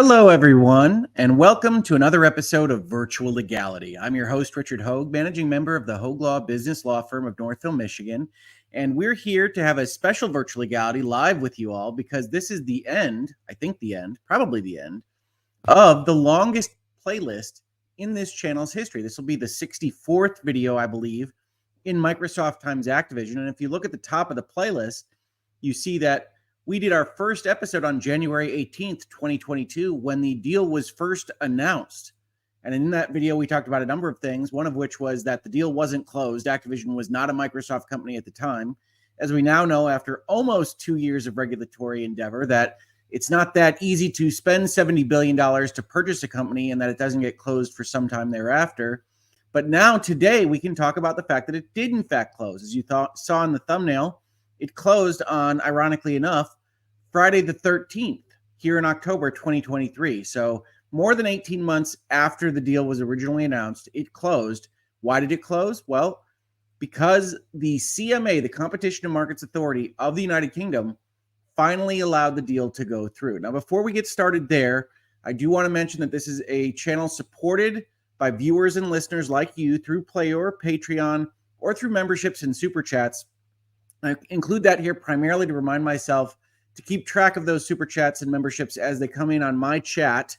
Hello, everyone, and welcome to another episode of Virtual Legality. I'm your host, Richard Hoeg, managing member of the Hoeg Law business law firm of Northville, Michigan, and we're here to have a special Virtual Legality live with you all because this is the end, probably the end, of the longest playlist in this channel's history. This will be the 64th video, I believe, in Microsoft times Activision, and if you look at the top of the playlist, you see that we did our first episode on January 18th, 2022, when the deal was first announced. And in that video, we talked about a number of things, one of which was that the deal wasn't closed. Activision was not a Microsoft company at the time. As we now know, after almost 2 years of regulatory endeavor, that it's not that easy to spend $70 billion to purchase a company and that it doesn't get closed for some time thereafter. But now, today, we can talk about the fact that it did, in fact, close. As you saw in the thumbnail, it closed on, ironically enough, Friday the 13th here in October 2023. So more than 18 months after the deal was originally announced, it closed. Why did it close? Well, because the CMA, the Competition and Markets Authority of the United Kingdom, finally allowed the deal to go through. Now, before we get started there, I do want to mention that this is a channel supported by viewers and listeners like you through Playor, Patreon, or through memberships and super chats. I include that here primarily to remind myself to keep track of those super chats and memberships as they come in on my chat.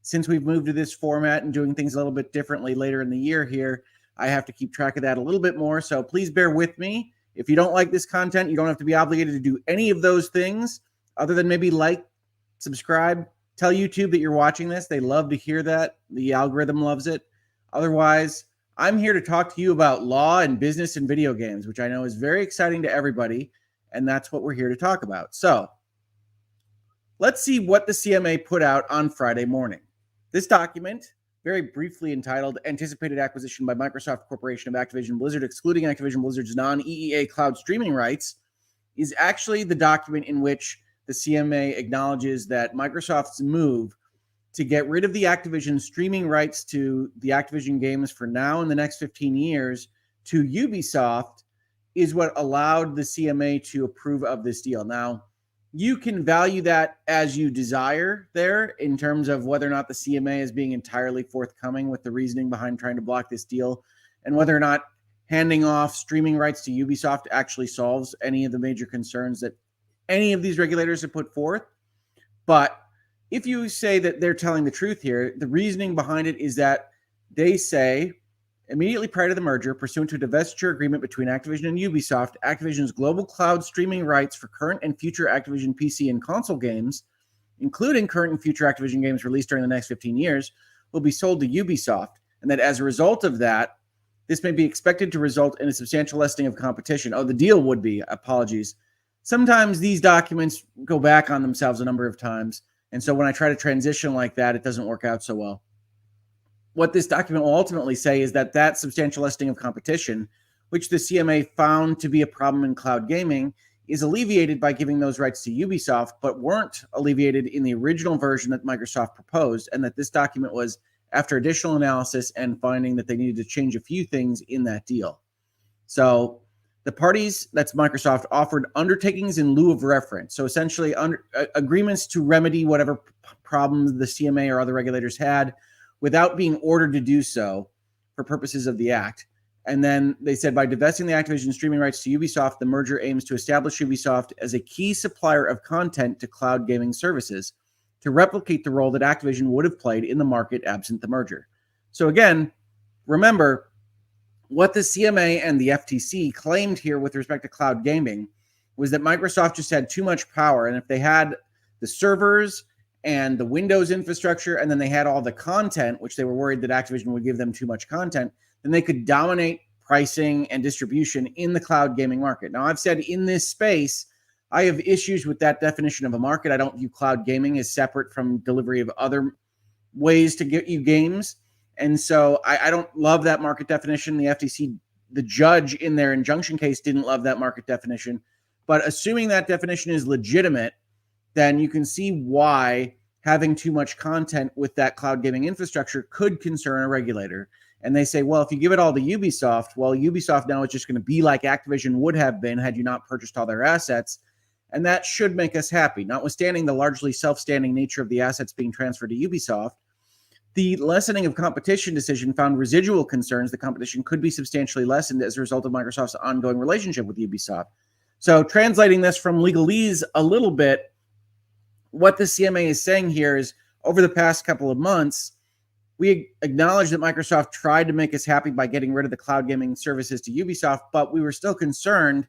Since we've moved to this format and doing things a little bit differently later in the year here, I have to keep track of that a little bit more. So please bear with me. If you don't like this content, you don't have to be obligated to do any of those things other than maybe like, subscribe, tell YouTube that you're watching this. They love to hear that. The algorithm loves it. Otherwise, I'm here to talk to you about law and business and video games, which I know is very exciting to everybody, and that's what we're here to talk about. So let's see what the CMA put out on Friday morning. This document, very briefly entitled Anticipated Acquisition by Microsoft Corporation of Activision Blizzard, excluding Activision Blizzard's non-EEA cloud streaming rights, is actually the document in which the CMA acknowledges that Microsoft's move to get rid of the Activision streaming rights to the Activision games for now and the next 15 years to Ubisoft is what allowed the CMA to approve of this deal. Now, you can value that as you desire there in terms of whether or not the CMA is being entirely forthcoming with the reasoning behind trying to block this deal and whether or not handing off streaming rights to Ubisoft actually solves any of the major concerns that any of these regulators have put forth. But if you say that they're telling the truth here, the reasoning behind it is that they say immediately prior to the merger, pursuant to a divestiture agreement between Activision and Ubisoft, Activision's global cloud streaming rights for current and future Activision PC and console games, including current and future Activision games released during the next 15 years, will be sold to Ubisoft, and that as a result of that, this may be expected to result in a substantial lessening of competition. Oh, the deal would be. Apologies. Sometimes these documents go back on themselves a number of times, and so when I try to transition like that, it doesn't work out so well. What this document will ultimately say is that that substantial lessening of competition, which the CMA found to be a problem in cloud gaming, is alleviated by giving those rights to Ubisoft, but weren't alleviated in the original version that Microsoft proposed, and that this document was after additional analysis and finding that they needed to change a few things in that deal. So the parties, that's Microsoft, offered undertakings in lieu of reference. So essentially agreements to remedy whatever problems the CMA or other regulators had without being ordered to do so for purposes of the act. And then they said by divesting the Activision streaming rights to Ubisoft, the merger aims to establish Ubisoft as a key supplier of content to cloud gaming services to replicate the role that Activision would have played in the market absent the merger. So again, remember, what the CMA and the FTC claimed here with respect to cloud gaming was that Microsoft just had too much power. And if they had the servers and the Windows infrastructure, and then they had all the content, which they were worried that Activision would give them too much content, then they could dominate pricing and distribution in the cloud gaming market. Now, I've said in this space, I have issues with that definition of a market. I don't view cloud gaming as separate from delivery of other ways to get you games. And so I don't love that market definition. The FTC, the judge in their injunction case, didn't love that market definition. But assuming that definition is legitimate, then you can see why having too much content with that cloud gaming infrastructure could concern a regulator. And they say, well, if you give it all to Ubisoft, well, Ubisoft now is just going to be like Activision would have been had you not purchased all their assets. and that should make us happy. Notwithstanding the largely self-standing nature of the assets being transferred to Ubisoft, the lessening of competition decision found residual concerns that competition could be substantially lessened as a result of Microsoft's ongoing relationship with Ubisoft. So translating this from legalese a little bit, what the CMA is saying here is over the past couple of months, we acknowledge that Microsoft tried to make us happy by getting rid of the cloud gaming services to Ubisoft, but we were still concerned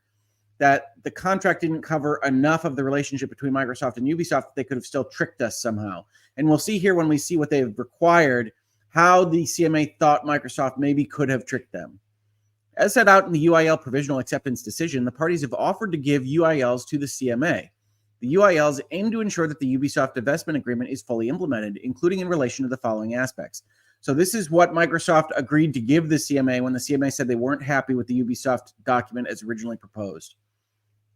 that the contract didn't cover enough of the relationship between Microsoft and Ubisoft that they could have still tricked us somehow. And we'll see here when we see what they've required, how the CMA thought Microsoft maybe could have tricked them. As set out in the UIL provisional acceptance decision, the parties have offered to give UILs to the CMA. The UILs aim to ensure that the Ubisoft divestment agreement is fully implemented, including in relation to the following aspects. So this is what Microsoft agreed to give the CMA when the CMA said they weren't happy with the Ubisoft document as originally proposed.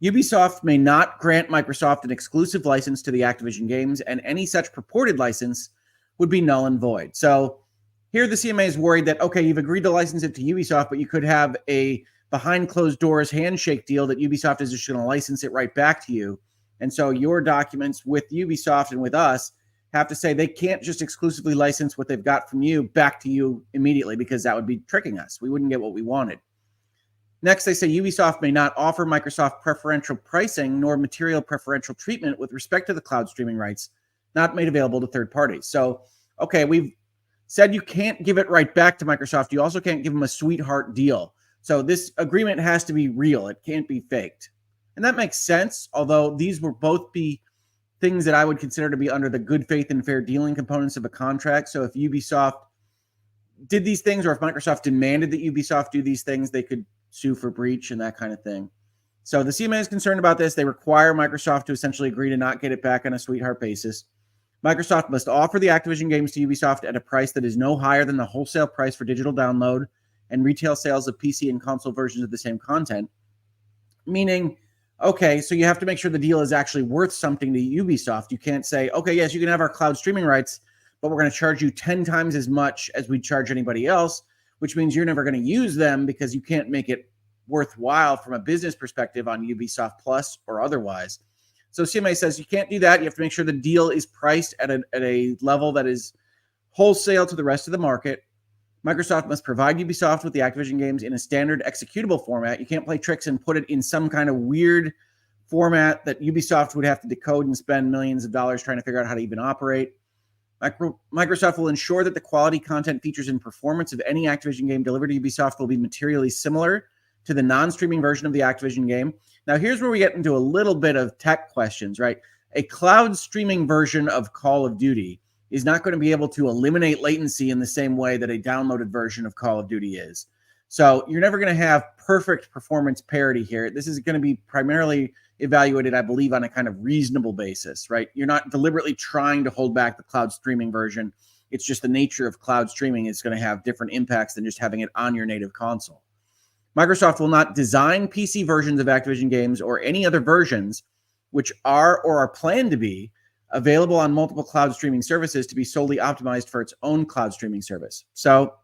Ubisoft may not grant Microsoft an exclusive license to the Activision games, and any such purported license would be null and void. So here the CMA is worried that, okay, you've agreed to license it to Ubisoft, but you could have a behind closed doors handshake deal that Ubisoft is just going to license it right back to you. And so your documents with Ubisoft and with us have to say they can't just exclusively license what they've got from you back to you immediately, because that would be tricking us. We wouldn't get what we wanted. Next, they say Ubisoft may not offer Microsoft preferential pricing nor material preferential treatment with respect to the cloud streaming rights not made available to third parties. So, okay, we've said you can't give it right back to Microsoft. You also can't give them a sweetheart deal. So this agreement has to be real. It can't be faked. And that makes sense, although these will both be things that I would consider to be under the good faith and fair dealing components of a contract. So if Ubisoft did these things, or if Microsoft demanded that Ubisoft do these things, they could sue for breach and that kind of thing. So the CMA is concerned about this. They require Microsoft to essentially agree to not get it back on a sweetheart basis. Microsoft must offer the Activision games to Ubisoft at a price that is no higher than the wholesale price for digital download and retail sales of PC and console versions of the same content. Meaning, okay, so you have to make sure the deal is actually worth something to Ubisoft. You can't say, okay, yes, you can have our cloud streaming rights, but we're going to charge you 10 times as much as we charge anybody else, which means you're never going to use them because you can't make it worthwhile from a business perspective on Ubisoft Plus or otherwise. So CMA says you can't do that. You have to make sure the deal is priced at a level that is wholesale to the rest of the market. Microsoft must provide Ubisoft with the Activision games in a standard executable format. You can't play tricks and put it in some kind of weird format that Ubisoft would have to decode and spend millions of dollars trying to figure out how to even operate. Microsoft will ensure that the quality, content, features, and performance of any Activision game delivered to Ubisoft will be materially similar to the non-streaming version of the Activision game. Now, here's where we get into a little bit of tech questions, right? A cloud streaming version of Call of Duty is not going to be able to eliminate latency in the same way that a downloaded version of Call of Duty is. So you're never going to have perfect performance parity here. This is going to be primarily evaluated, I believe, on a kind of reasonable basis, right? You're not deliberately trying to hold back the cloud streaming version. It's just the nature of cloud streaming is going to have different impacts than just having it on your native console. Microsoft will not design PC versions of Activision games or any other versions which are or are planned to be available on multiple cloud streaming services to be solely optimized for its own cloud streaming service. So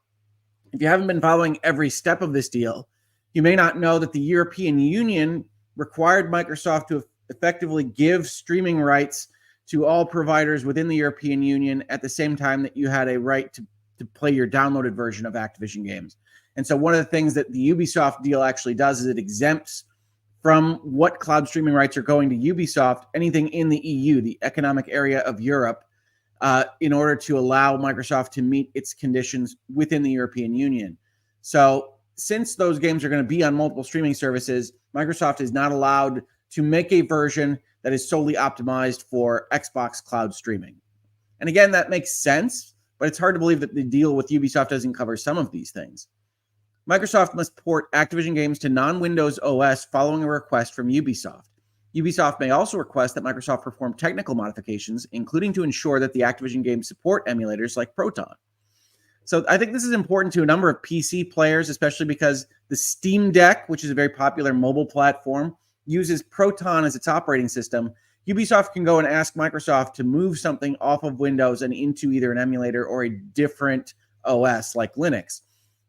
if you haven't been following every step of this deal, you may not know that the European Union required Microsoft to effectively give streaming rights to all providers within the European Union at the same time that you had a right to play your downloaded version of Activision games. And so one of the things that the Ubisoft deal actually does is it exempts from what cloud streaming rights are going to Ubisoft anything in the EU, the economic area of Europe, in order to allow Microsoft to meet its conditions within the European Union. So since those games are going to be on multiple streaming services, Microsoft is not allowed to make a version that is solely optimized for Xbox cloud streaming. And again, that makes sense, but it's hard to believe that the deal with Ubisoft doesn't cover some of these things. Microsoft must port Activision games to non-Windows OS following a request from Ubisoft. Ubisoft may also request that Microsoft perform technical modifications, including to ensure that the Activision games support emulators like Proton. So I think this is important to a number of PC players, especially because the Steam Deck, which is a very popular mobile platform, uses Proton as its operating system. Ubisoft can go and ask Microsoft to move something off of Windows and into either an emulator or a different OS like Linux.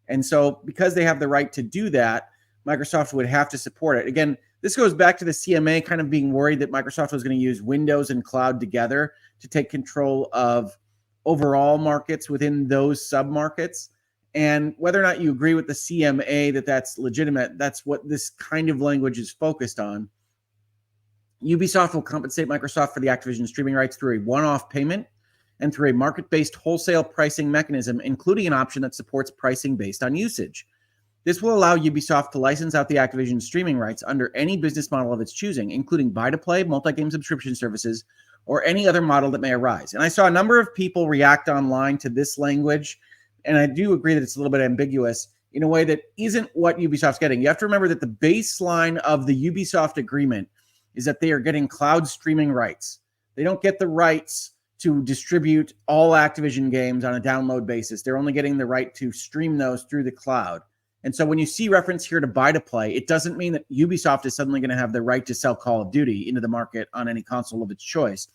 And so because they have the right to do that, Microsoft would have to support it. Again, This goes back to the CMA kind of being worried that Microsoft was going to use Windows and cloud together to take control of overall markets within those sub-markets. And whether or not you agree with the CMA that that's legitimate, that's what this kind of language is focused on. Ubisoft will compensate Microsoft for the Activision streaming rights through a one-off payment and through a market-based wholesale pricing mechanism, including an option that supports pricing based on usage. This will allow Ubisoft to license out the Activision streaming rights under any business model of its choosing, including buy-to-play, multi-game subscription services, or any other model that may arise. And I saw a number of people react online to this language, and I do agree that it's a little bit ambiguous in a way that isn't what Ubisoft's getting. You have to remember that the baseline of the Ubisoft agreement is that they are getting cloud streaming rights. They don't get the rights to distribute all Activision games on a download basis. They're only getting the right to stream those through the cloud. And so when you see reference here to buy-to-play, it doesn't mean that Ubisoft is suddenly going to have the right to sell Call of Duty into the market on any console of its choice.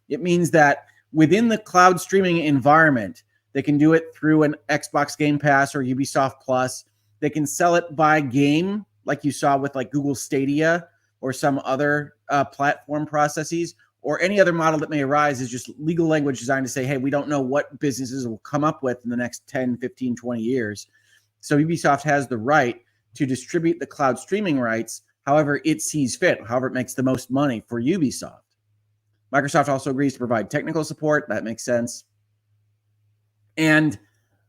It means that within the cloud streaming environment, they can do it through an Xbox Game Pass or Ubisoft Plus. They can sell it by game, like you saw with like Google Stadia or some other platform processes, or any other model that may arise is just legal language designed to say, hey, we don't know what businesses will come up with in the next 10, 15, 20 years. So Ubisoft has the right to distribute the cloud streaming rights however it sees fit, however it makes the most money for Ubisoft. Microsoft also agrees to provide technical support. That makes sense. And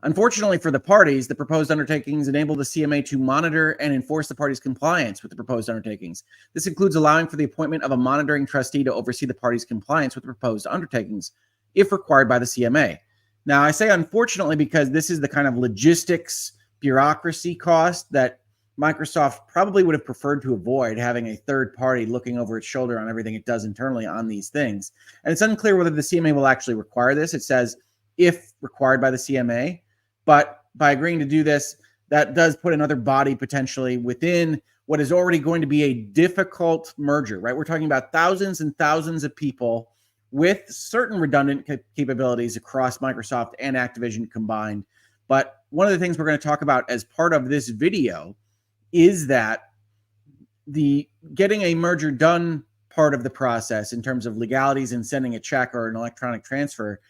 unfortunately for the parties, the proposed undertakings enable the CMA to monitor and enforce the parties' compliance with the proposed undertakings. This includes allowing for the appointment of a monitoring trustee to oversee the parties' compliance with the proposed undertakings, if required by the CMA. Now, I say unfortunately because this is the kind of logistics bureaucracy cost that Microsoft probably would have preferred to avoid, having a third party looking over its shoulder on everything it does internally on these things. And it's unclear whether the CMA will actually require this. It says if required by the CMA, but by agreeing to do this, that does put another body potentially within what is already going to be a difficult merger, right? We're talking about thousands and thousands of people with certain redundant capabilities across Microsoft and Activision combined. But one of the things we're going to talk about as part of this video is that the getting a merger done part of the process in terms of legalities and sending a check or an electronic transfer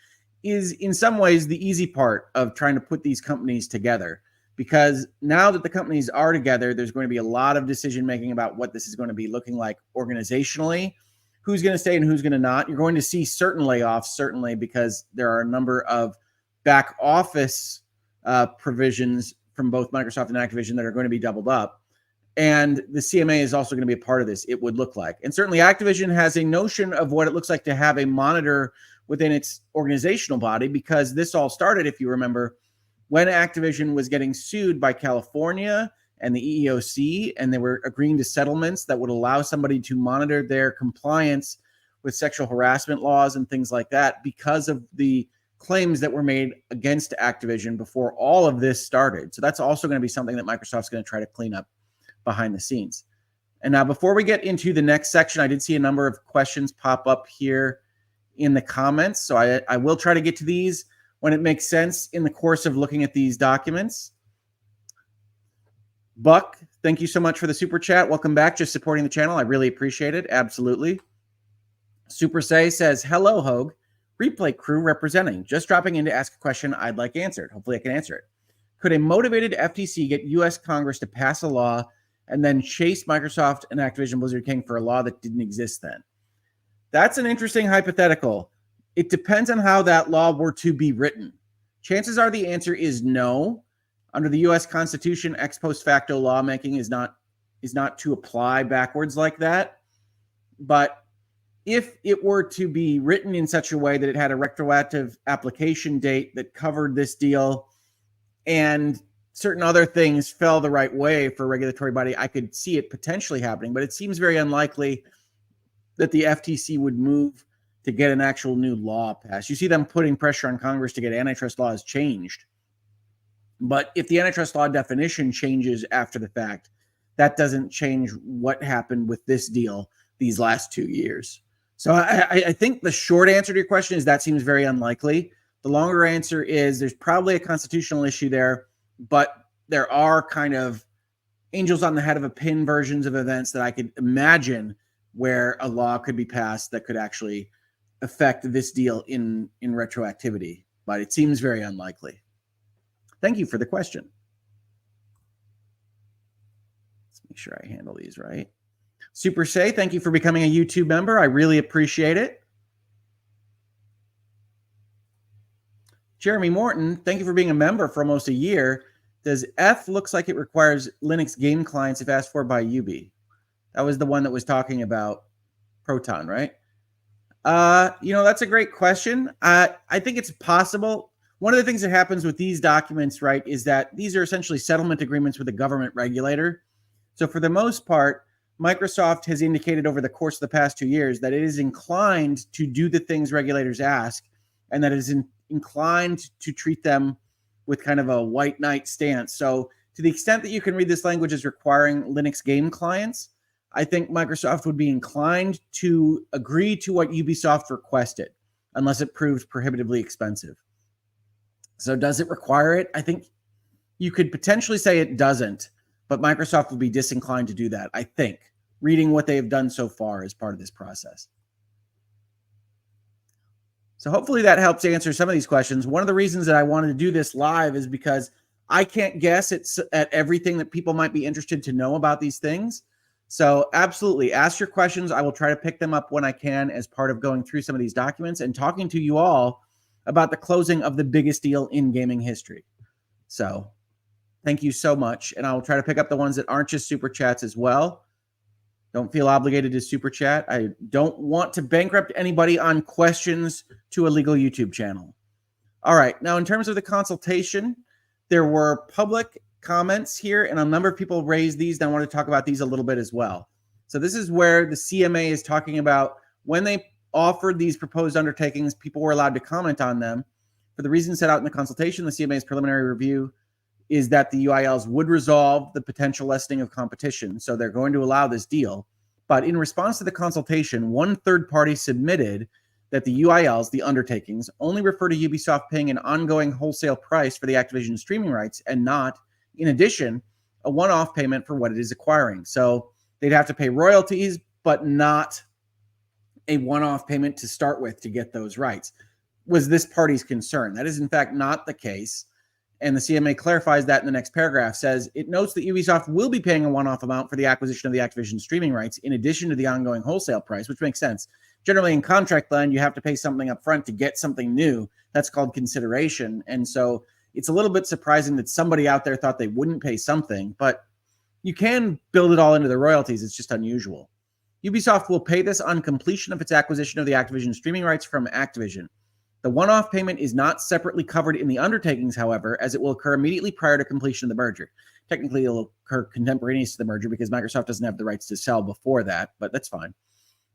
is in some ways the easy part of trying to put these companies together. Because now that the companies are together, there's going to be a lot of decision making about what this is going to be looking like organizationally, who's going to stay and who's going to not. You're going to see certain layoffs, certainly, because there are a number of back office provisions from both Microsoft and Activision that are going to be doubled up. And the CMA is also going to be a part of this, it would look like. And certainly Activision has a notion of what it looks like to have a monitor within its organizational body, because this all started, if you remember, when Activision was getting sued by California and the EEOC, and they were agreeing to settlements that would allow somebody to monitor their compliance with sexual harassment laws and things like that because of the claims that were made against Activision before all of this started. So that's also going to be something that Microsoft's going to try to clean up behind the scenes. And now, before we get into the next section, I did see a number of questions pop up here in the comments. So I will try to get to these when it makes sense in the course of looking at these documents. Buck, thank you so much for the super chat. Welcome back. Just supporting the channel. I really appreciate it. Absolutely. Super Say says, hello, Hoeg. Replay crew representing. Just dropping in to ask a question I'd like answered. Hopefully I can answer it. Could a motivated FTC get U.S. Congress to pass a law and then chase Microsoft and Activision Blizzard King for a law that didn't exist then? That's an interesting hypothetical. It depends on how that law were to be written. Chances are the answer is no. Under the U.S. Constitution, ex post facto lawmaking is not to apply backwards like that. But if it were to be written in such a way that it had a retroactive application date that covered this deal and certain other things fell the right way for a regulatory body, I could see it potentially happening. But it seems very unlikely that the FTC would move to get an actual new law passed. You see them putting pressure on Congress to get antitrust laws changed. But if the antitrust law definition changes after the fact, that doesn't change what happened with this deal these last 2 years. So I think the short answer to your question is that seems very unlikely. The longer answer is there's probably a constitutional issue there, but there are kind of angels on the head of a pin versions of events that I could imagine where a law could be passed that could actually affect this deal in retroactivity, but it seems very unlikely. Thank you for the question. Let's make sure I handle these right. Super Say, thank you for becoming a YouTube member. I really appreciate it. Jeremy Morton, thank you for being a member for almost a year. Does F looks like it requires Linux game clients if asked for by Ubi? That was the one that was talking about Proton, right? That's a great question. I think it's possible. One of the things that happens with these documents, right, is that these are essentially settlement agreements with a government regulator. So for the most part, Microsoft has indicated over the course of the past 2 years that it is inclined to do the things regulators ask, and that it is inclined to treat them with kind of a white knight stance. So to the extent that you can read this language as requiring Linux game clients, I think Microsoft would be inclined to agree to what Ubisoft requested, unless it proved prohibitively expensive. So does it require it? I think you could potentially say it doesn't, but Microsoft would be disinclined to do that, I think, reading what they have done so far as part of this process. So hopefully that helps answer some of these questions. One of the reasons that I wanted to do this live is because I can't guess at everything that people might be interested to know about these things. So absolutely, ask your questions. I will try to pick them up when I can as part of going through some of these documents and talking to you all about the closing of the biggest deal in gaming history. So thank you so much. And I will try to pick up the ones that aren't just super chats as well. Don't feel obligated to super chat. I don't want to bankrupt anybody on questions to a legal YouTube channel. All right. Now, in terms of the consultation, there were public comments here, and a number of people raised these, and I want to talk about these a little bit as well. So this is where the CMA is talking about when they offered these proposed undertakings, people were allowed to comment on them. For the reasons set out in the consultation, the CMA's preliminary review is that the UILs would resolve the potential lessening of competition. So they're going to allow this deal. But in response to the consultation, one third party submitted that the UILs, the undertakings, only refer to Ubisoft paying an ongoing wholesale price for the Activision streaming rights and not, in addition, a one-off payment for what it is acquiring. So they'd have to pay royalties, but not a one-off payment to start with to get those rights. Was this party's concern? That is, in fact, not the case. And the CMA clarifies that in the next paragraph, says it notes that Ubisoft will be paying a one-off amount for the acquisition of the Activision streaming rights in addition to the ongoing wholesale price, which makes sense. Generally, in contract land, you have to pay something up front to get something new. That's called consideration. And so it's a little bit surprising that somebody out there thought they wouldn't pay something, but you can build it all into the royalties. It's just unusual. Ubisoft will pay this on completion of its acquisition of the Activision streaming rights from Activision. The one-off payment is not separately covered in the undertakings, however, as it will occur immediately prior to completion of the merger. Technically, it will occur contemporaneous to the merger because Microsoft doesn't have the rights to sell before that, but that's fine.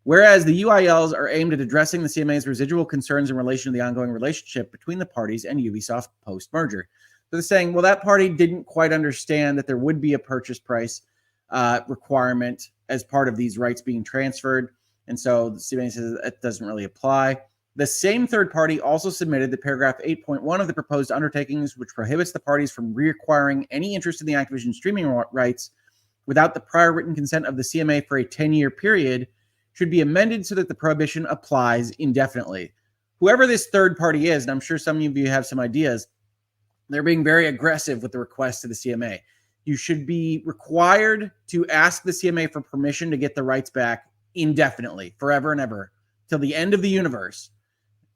Whereas the UILs are aimed at addressing the CMA's residual concerns in relation to the ongoing relationship between the parties and Ubisoft post-merger. So they're saying, well, that party didn't quite understand that there would be a purchase price requirement as part of these rights being transferred. And so the CMA says that doesn't really apply. The same third party also submitted the paragraph 8.1 of the proposed undertakings, which prohibits the parties from reacquiring any interest in the Activision streaming rights without the prior written consent of the CMA for a 10-year period, should be amended so that the prohibition applies indefinitely. Whoever this third party is, and I'm sure some of you have some ideas, they're being very aggressive with the request to the CMA. You should be required to ask the CMA for permission to get the rights back indefinitely, forever and ever, till the end of the universe.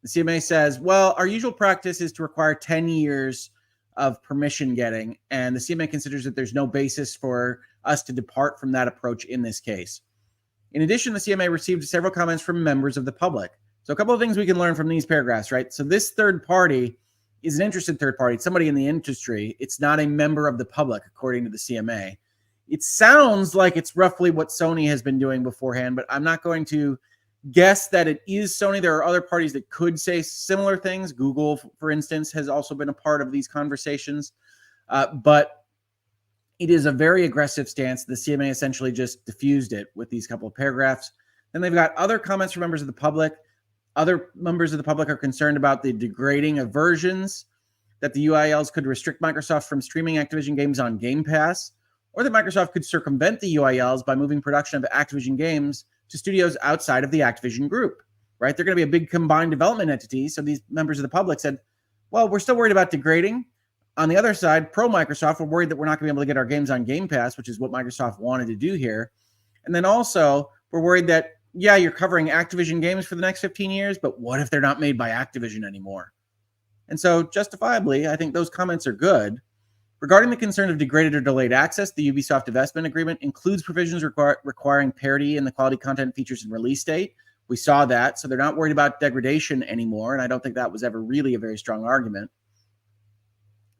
The CMA says, well, our usual practice is to require 10 years of permission getting, and the CMA considers that there's no basis for us to depart from that approach in this case. In addition, the CMA received several comments from members of the public. So a couple of things we can learn from these paragraphs, right? So this third party is an interested third party. It's somebody in the industry. It's not a member of the public, according to the CMA. It sounds like it's roughly what Sony has been doing beforehand, but I'm not going to guess that it is Sony. There are other parties that could say similar things. Google, for instance, has also been a part of these conversations. But it is a very aggressive stance. The CMA essentially just diffused it with these couple of paragraphs. Then they've got other comments from members of the public. Other members of the public are concerned about the degrading of versions, that the UILs could restrict Microsoft from streaming Activision games on Game Pass, or that Microsoft could circumvent the UILs by moving production of Activision games to studios outside of the Activision group, right? They're going to be a big combined development entity. So these members of the public said, well, we're still worried about degrading. On the other side, pro-Microsoft, we're worried that we're not going to be able to get our games on Game Pass, which is what Microsoft wanted to do here. And then also, we're worried that, yeah, you're covering Activision games for the next 15 years, but what if they're not made by Activision anymore? And so, justifiably, I think those comments are good. Regarding the concern of degraded or delayed access, the Ubisoft divestment agreement includes provisions requiring parity in the quality content features and release date. We saw that, so they're not worried about degradation anymore, and I don't think that was ever really a very strong argument.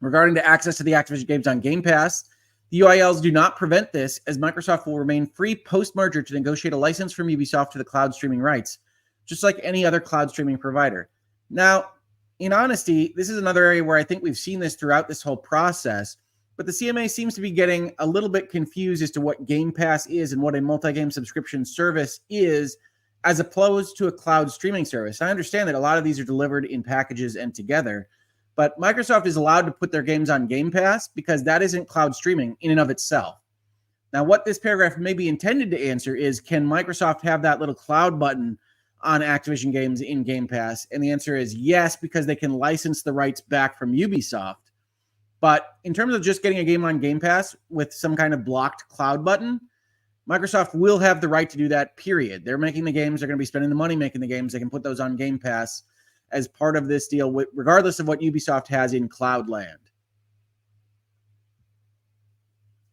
Regarding the access to the Activision games on Game Pass, the UILs do not prevent this, as Microsoft will remain free post-merger to negotiate a license from Ubisoft to the cloud streaming rights, just like any other cloud streaming provider. Now, in honesty, this is another area where I think we've seen this throughout this whole process, but the CMA seems to be getting a little bit confused as to what Game Pass is and what a multi-game subscription service is, as opposed to a cloud streaming service. I understand that a lot of these are delivered in packages and together, but Microsoft is allowed to put their games on Game Pass because that isn't cloud streaming in and of itself. Now, what this paragraph may be intended to answer is, can Microsoft have that little cloud button on Activision games in Game Pass? And the answer is yes, because they can license the rights back from Ubisoft. But in terms of just getting a game on Game Pass with some kind of blocked cloud button, Microsoft will have the right to do that, period. They're making the games. They're going to be spending the money making the games. They can put those on Game Pass as part of this deal, regardless of what Ubisoft has in cloud land.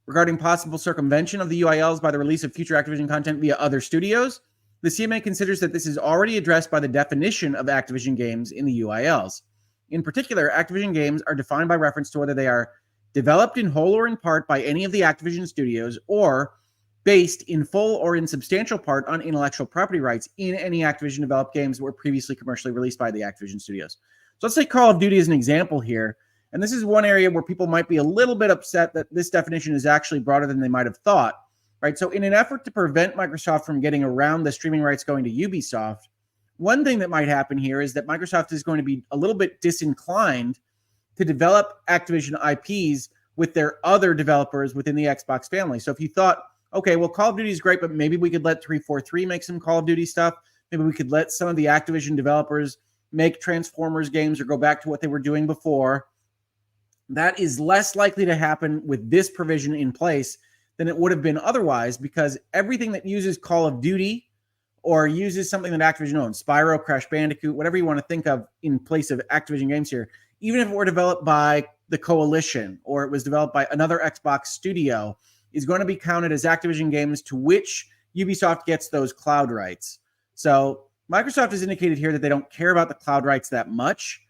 Regarding possible circumvention of the UILs by the release of future Activision content via other studios, the CMA considers that this is already addressed by the definition of Activision games in the UILs. In particular, Activision games are defined by reference to whether they are developed in whole or in part by any of the Activision studios, or based in full or in substantial part on intellectual property rights in any Activision-developed games that were previously commercially released by the Activision studios. So let's take Call of Duty as an example here. And this is one area where people might be a little bit upset that this definition is actually broader than they might have thought, right? So in an effort to prevent Microsoft from getting around the streaming rights going to Ubisoft, one thing that might happen here is that Microsoft is going to be a little bit disinclined to develop Activision IPs with their other developers within the Xbox family. So if you thought, okay, well, Call of Duty is great, but maybe we could let 343 make some Call of Duty stuff. Maybe we could let some of the Activision developers make Transformers games or go back to what they were doing before. That is less likely to happen with this provision in place than it would have been otherwise, because everything that uses Call of Duty or uses something that Activision owns, Spyro, Crash Bandicoot, whatever you want to think of in place of Activision games here, even if it were developed by the Coalition or it was developed by another Xbox studio, is going to be counted as Activision games to which Ubisoft gets those cloud rights. So Microsoft has indicated here that they don't care about the cloud rights that much,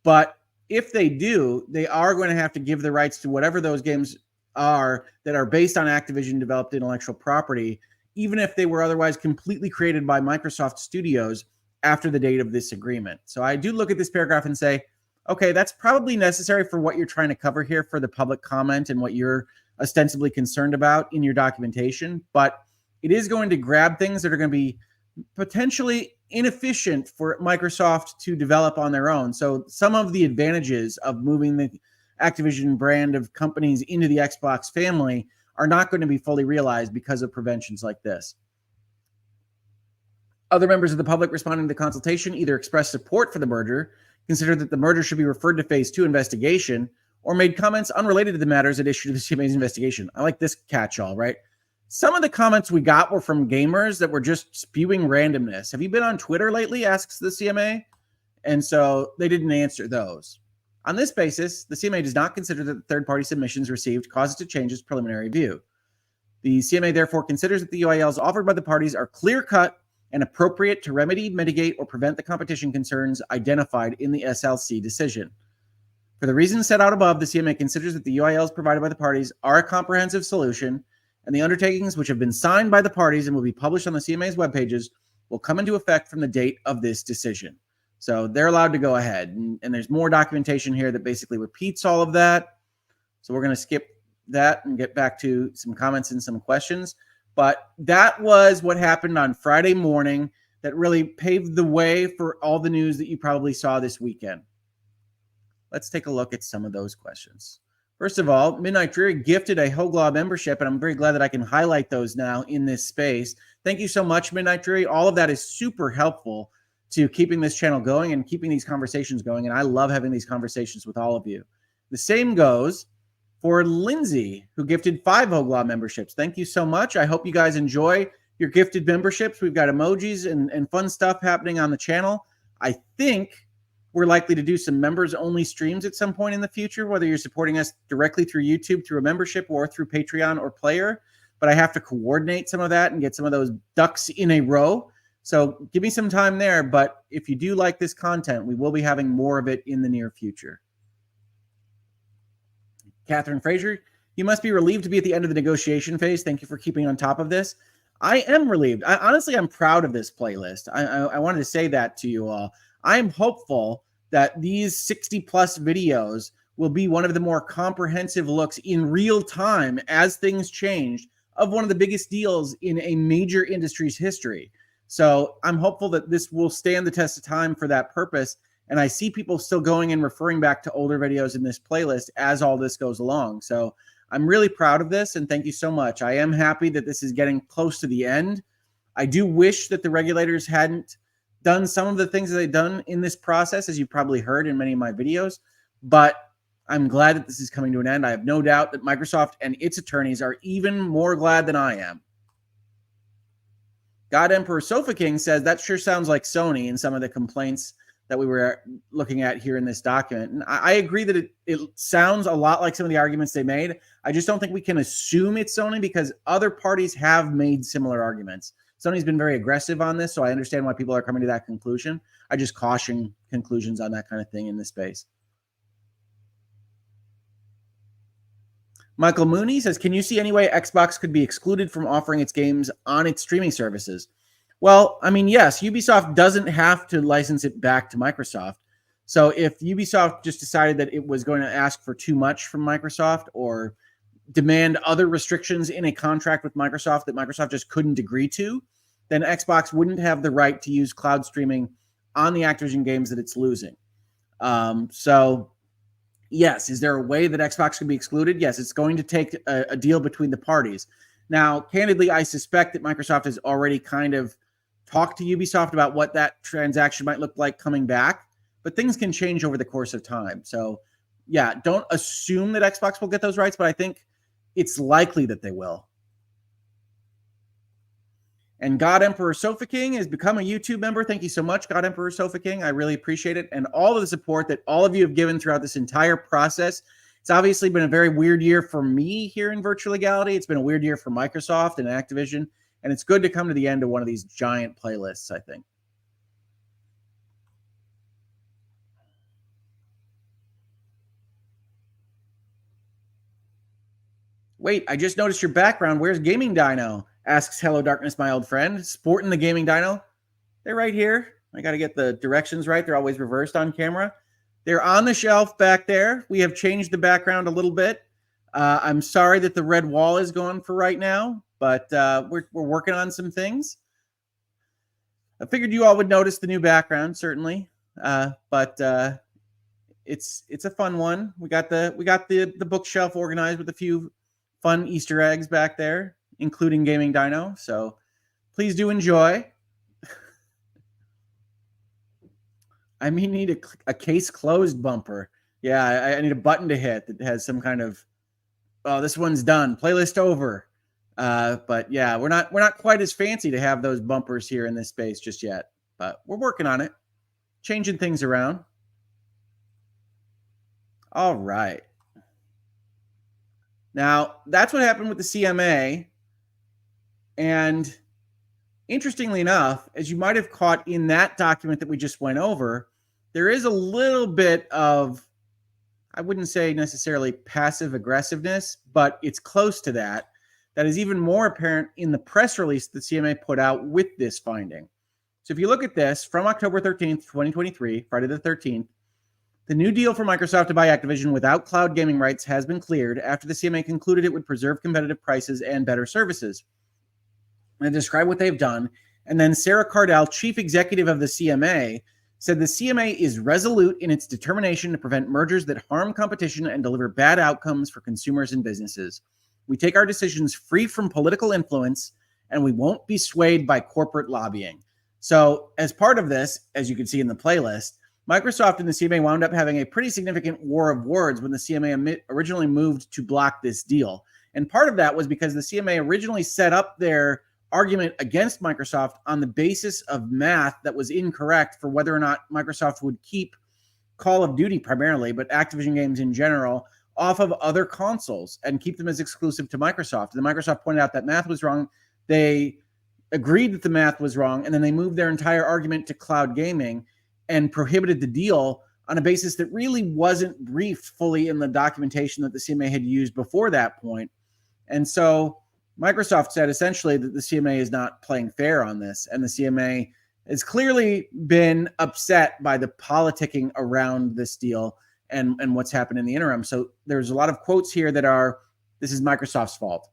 but if they do, they are going to have to give the rights to whatever those games are that are based on Activision developed intellectual property, even if they were otherwise completely created by Microsoft Studios after the date of this agreement. So I do look at this paragraph and say, okay, that's probably necessary for what you're trying to cover here for the public comment and what you're ostensibly concerned about in your documentation, but it is going to grab things that are going to be potentially inefficient for Microsoft to develop on their own. So some of the advantages of moving the Activision brand of companies into the Xbox family are not going to be fully realized because of preventions like this. Other members of the public responding to the consultation either expressed support for the merger, considered that the merger should be referred to phase 2 investigation, or made comments unrelated to the matters at issue to the CMA's investigation. I like this catch-all, right? Some of the comments we got were from gamers that were just spewing randomness. Have you been on Twitter lately, asks the CMA? And so they didn't answer those. On this basis, the CMA does not consider that the third-party submissions received cause it to change its preliminary view. The CMA therefore considers that the UILs offered by the parties are clear-cut and appropriate to remedy, mitigate, or prevent the competition concerns identified in the SLC decision. For the reasons set out above, the CMA considers that the UILs provided by the parties are a comprehensive solution, and the undertakings which have been signed by the parties and will be published on the CMA's web pages will come into effect from the date of this decision. So they're allowed to go ahead. And there's more documentation here that basically repeats all of that. So we're going to skip that and get back to some comments and some questions. But that was what happened on Friday morning that really paved the way for all the news that you probably saw this weekend. Let's take a look at some of those questions. First of all, Midnight Dreary gifted a Hoeg Law membership, and I'm very glad that I can highlight those now in this space. Thank you so much, Midnight Dreary. All of that is super helpful to keeping this channel going and keeping these conversations going, and I love having these conversations with all of you. The same goes for Lindsay, who gifted 5 Hoeg Law memberships. Thank you so much. I hope you guys enjoy your gifted memberships. We've got emojis and fun stuff happening on the channel. I think we're likely to do some members-only streams at some point in the future, whether you're supporting us directly through YouTube, through a membership, or through Patreon or Player. But I have to coordinate some of that and get some of those ducks in a row. So give me some time there. But if you do like this content, we will be having more of it in the near future. Catherine Fraser, you must be relieved to be at the end of the negotiation phase. Thank you for keeping on top of this. I am relieved. Honestly, I'm proud of this playlist. I wanted to say that to you all. I'm hopeful that these 60-plus videos will be one of the more comprehensive looks in real time as things change of one of the biggest deals in a major industry's history. So I'm hopeful that this will stand the test of time for that purpose. And I see people still going and referring back to older videos in this playlist as all this goes along. So I'm really proud of this, and thank you so much. I am happy that this is getting close to the end. I do wish that the regulators hadn't done some of the things that they've done in this process, as you probably heard in many of my videos, but I'm glad that this is coming to an end. I have no doubt that Microsoft and its attorneys are even more glad than I am. God Emperor Sofa King says, that sure sounds like Sony in some of the complaints that we were looking at here in this document. And I agree that it sounds a lot like some of the arguments they made. I just don't think we can assume it's Sony because other parties have made similar arguments. Sony's been very aggressive on this, so I understand why people are coming to that conclusion. I just caution conclusions on that kind of thing in this space. Michael Mooney says, can you see any way Xbox could be excluded from offering its games on its streaming services? Well, I mean, yes, Ubisoft doesn't have to license it back to Microsoft. So if Ubisoft just decided that it was going to ask for too much from Microsoft or demand other restrictions in a contract with Microsoft that Microsoft just couldn't agree to, then Xbox wouldn't have the right to use cloud streaming on the Activision games that it's losing. So yes, is there a way that Xbox can be excluded? Yes, it's going to take a deal between the parties. Now, candidly, I suspect that Microsoft has already kind of talked to Ubisoft about what that transaction might look like coming back, but things can change over the course of time. So yeah, don't assume that Xbox will get those rights, but I think it's likely that they will. And God Emperor Sofa King has become a YouTube member. Thank you so much, God Emperor Sofa King. I really appreciate it. And all of the support that all of you have given throughout this entire process. It's obviously been a very weird year for me here in Virtual Legality. It's been a weird year for Microsoft and Activision. And it's good to come to the end of one of these giant playlists, I think. Wait, I just noticed your background. Where's Gaming Dino? Asks Hello Darkness, my old friend. Sporting the Gaming Dino. They're right here. I got to get the directions right. They're always reversed on camera. They're on the shelf back there. We have changed the background a little bit. I'm sorry that the red wall is gone for right now, but we're working on some things. I figured you all would notice the new background, certainly, but it's a fun one. We got the bookshelf organized with a few fun Easter eggs back there, including Gaming Dino. So please do enjoy. I may need a case closed bumper. Yeah, I need a button to hit that has some kind of, oh, this one's done. Playlist over. But yeah, we're not quite as fancy to have those bumpers here in this space just yet. But we're working on it. Changing things around. All right. Now, that's what happened with the CMA. And interestingly enough, as you might have caught in that document that we just went over, there is a little bit of, I wouldn't say necessarily passive aggressiveness, but it's close to that. That is even more apparent in the press release that CMA put out with this finding. So if you look at this from October 13th, 2023, Friday the 13th, the new deal for Microsoft to buy Activision without cloud gaming rights has been cleared after the CMA concluded it would preserve competitive prices and better services. And describe what they've done. And then Sarah Cardell, chief executive of the CMA, said the CMA is resolute in its determination to prevent mergers that harm competition and deliver bad outcomes for consumers and businesses. We take our decisions free from political influence, and we won't be swayed by corporate lobbying. So as part of this, as you can see in the playlist, Microsoft and the CMA wound up having a pretty significant war of words when the CMA originally moved to block this deal. And part of that was because the CMA originally set up their argument against Microsoft on the basis of math that was incorrect for whether or not Microsoft would keep Call of Duty primarily, but Activision games in general, off of other consoles and keep them as exclusive to Microsoft. And Microsoft pointed out that math was wrong. They agreed that the math was wrong, and then they moved their entire argument to cloud gaming and prohibited the deal on a basis that really wasn't briefed fully in the documentation that the CMA had used before that point. And so Microsoft said essentially that the CMA is not playing fair on this, and the CMA has clearly been upset by the politicking around this deal and what's happened in the interim. So there's a lot of quotes here that are, this is Microsoft's fault.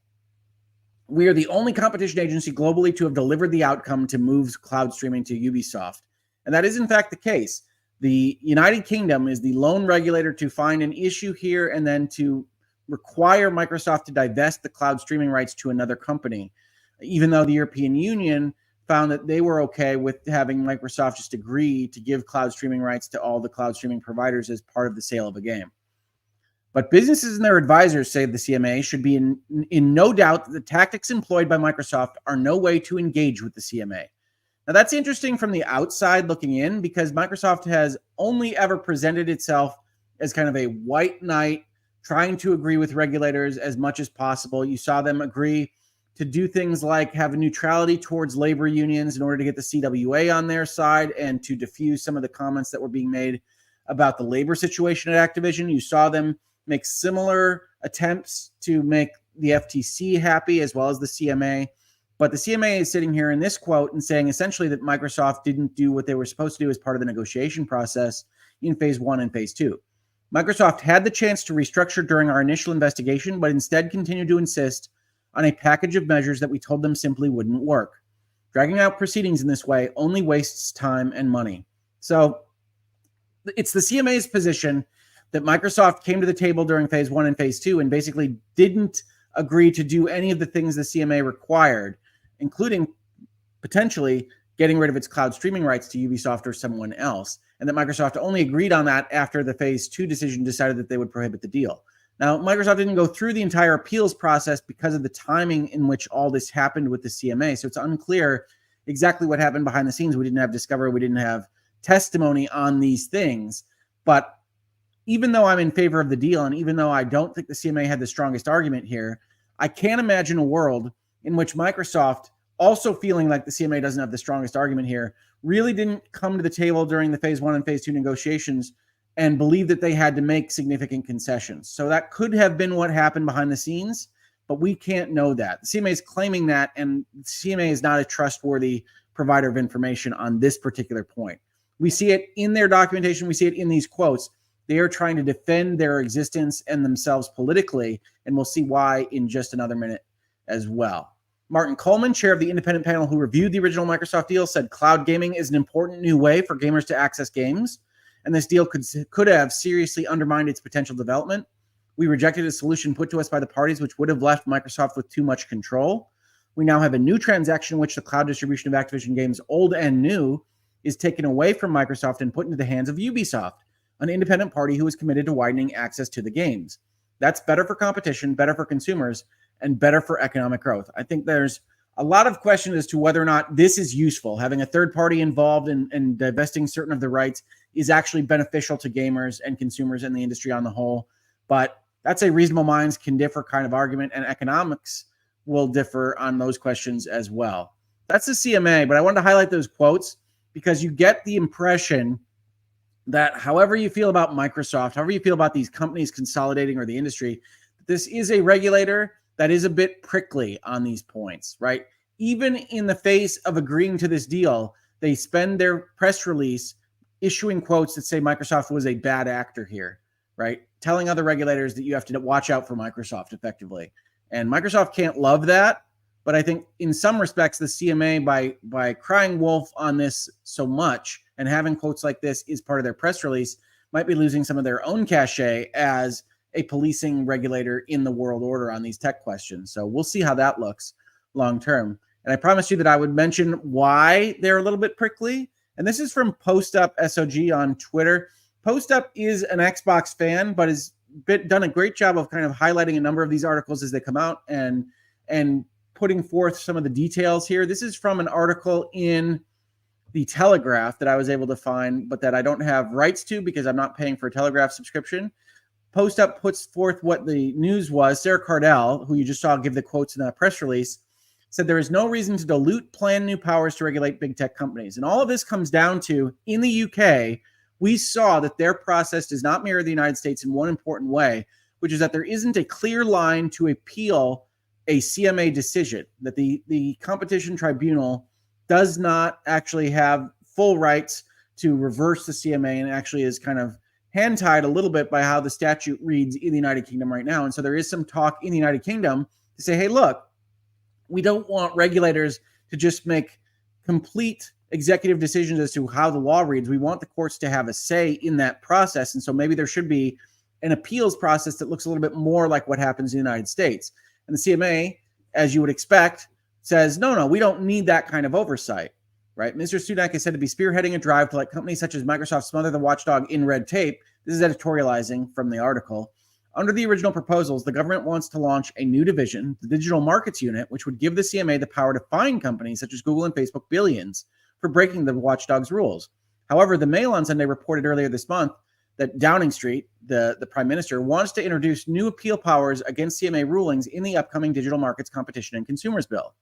We are the only competition agency globally to have delivered the outcome to move cloud streaming to Ubisoft. And that is in fact the case. The United Kingdom is the lone regulator to find an issue here and then to require Microsoft to divest the cloud streaming rights to another company, even though the European Union found that they were okay with having Microsoft just agree to give cloud streaming rights to all the cloud streaming providers as part of the sale of a game. But businesses and their advisors say the CMA should be in no doubt that the tactics employed by Microsoft are no way to engage with the CMA. Now, that's interesting from the outside looking in, because Microsoft has only ever presented itself as kind of a white knight trying to agree with regulators as much as possible. You saw them agree to do things like have a neutrality towards labor unions in order to get the CWA on their side and to diffuse some of the comments that were being made about the labor situation at Activision. You saw them make similar attempts to make the FTC happy as well as the CMA. But the CMA is sitting here in this quote and saying essentially that Microsoft didn't do what they were supposed to do as part of the negotiation process in phase 1 and phase 2. Microsoft had the chance to restructure during our initial investigation, but instead continued to insist on a package of measures that we told them simply wouldn't work. Dragging out proceedings in this way only wastes time and money. So it's the CMA's position that Microsoft came to the table during phase 1 and phase 2 and basically didn't agree to do any of the things the CMA required, including potentially getting rid of its cloud streaming rights to Ubisoft or someone else, and that Microsoft only agreed on that after the phase 2 decision decided that they would prohibit the deal. Now, Microsoft didn't go through the entire appeals process because of the timing in which all this happened with the CMA, so it's unclear exactly what happened behind the scenes. We didn't have discovery, we didn't have testimony on these things, but even though I'm in favor of the deal, and even though I don't think the CMA had the strongest argument here, I can't imagine a world in which Microsoft, also feeling like the CMA doesn't have the strongest argument here, really didn't come to the table during the phase 1 and phase 2 negotiations and believe that they had to make significant concessions. So that could have been what happened behind the scenes, but we can't know that. The CMA is claiming that, and the CMA is not a trustworthy provider of information on this particular point. We see it in their documentation. We see it in these quotes. They are trying to defend their existence and themselves politically, and we'll see why in just another minute as well. Martin Coleman, chair of the independent panel who reviewed the original Microsoft deal, said cloud gaming is an important new way for gamers to access games, and this deal could have seriously undermined its potential development. We rejected a solution put to us by the parties which would have left Microsoft with too much control. We now have a new transaction in which the cloud distribution of Activision games, old and new, is taken away from Microsoft and put into the hands of Ubisoft, an independent party who is committed to widening access to the games. That's better for competition, better for consumers, and better for economic growth. I think there's a lot of questions as to whether or not this is useful. Having a third party involved in divesting certain of the rights is actually beneficial to gamers and consumers and the industry on the whole. But that's a reasonable minds can differ kind of argument, and economics will differ on those questions as well. That's the CMA, but I wanted to highlight those quotes because you get the impression that however you feel about Microsoft, however you feel about these companies consolidating or the industry, this is a regulator that is a bit prickly on these points, right? Even in the face of agreeing to this deal, they spend their press release issuing quotes that say Microsoft was a bad actor here, right? Telling other regulators that you have to watch out for Microsoft effectively. And Microsoft can't love that, But I think in some respects, the CMA, by crying wolf on this so much and having quotes like this is part of their press release, might be losing some of their own cachet as a policing regulator in the world order on these tech questions. So we'll see how that looks long term. And I promised you that I would mention why they're a little bit prickly. And this is from PostUp SOG on Twitter. PostUp is an Xbox fan, but has done a great job of kind of highlighting a number of these articles as they come out and putting forth some of the details here. This is from an article in the Telegraph that I was able to find, but that I don't have rights to because I'm not paying for a Telegraph subscription. PostUp puts forth what the news was. Sarah Cardell, who you just saw give the quotes in that press release, said there is no reason to dilute planned new powers to regulate big tech companies. And all of this comes down to, in the UK, we saw that their process does not mirror the United States in one important way, which is that there isn't a clear line to appeal a CMA decision, that the competition tribunal does not actually have full rights to reverse the CMA and actually is kind of hand-tied a little bit by how the statute reads in the United Kingdom right now. And so there is some talk in the United Kingdom to say, hey, look, we don't want regulators to just make complete executive decisions as to how the law reads. We want the courts to have a say in that process. And so maybe there should be an appeals process that looks a little bit more like what happens in the United States. And the CMA, as you would expect, says, no, we don't need that kind of oversight, right? Mr. Sunak is said to be spearheading a drive to let companies such as Microsoft smother the watchdog in red tape. This is editorializing from the article. Under the original proposals, the government wants to launch a new division, the Digital Markets Unit, which would give the CMA the power to fine companies such as Google and Facebook billions for breaking the watchdog's rules. However, the Mail on Sunday reported earlier this month that Downing Street, the Prime Minister, wants to introduce new appeal powers against CMA rulings in the upcoming Digital Markets Competition and Consumers Bill.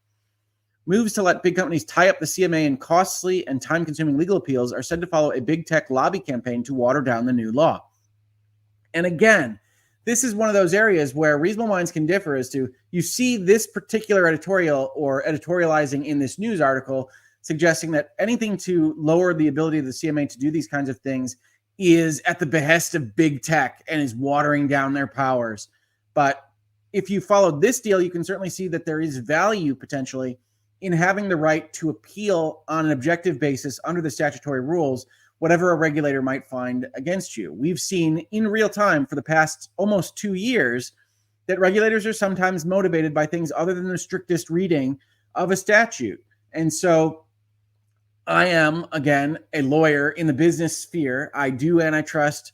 Moves to let big companies tie up the CMA in costly and time-consuming legal appeals are said to follow a big tech lobby campaign to water down the new law. And again, this is one of those areas where reasonable minds can differ as to, you see this particular editorial or editorializing in this news article suggesting that anything to lower the ability of the CMA to do these kinds of things is at the behest of big tech and is watering down their powers. But if you follow this deal, you can certainly see that there is value potentially in having the right to appeal on an objective basis under the statutory rules, whatever a regulator might find against you. We've seen in real time for the past almost 2 years that regulators are sometimes motivated by things other than the strictest reading of a statute. And so I am, again, a lawyer in the business sphere. I do antitrust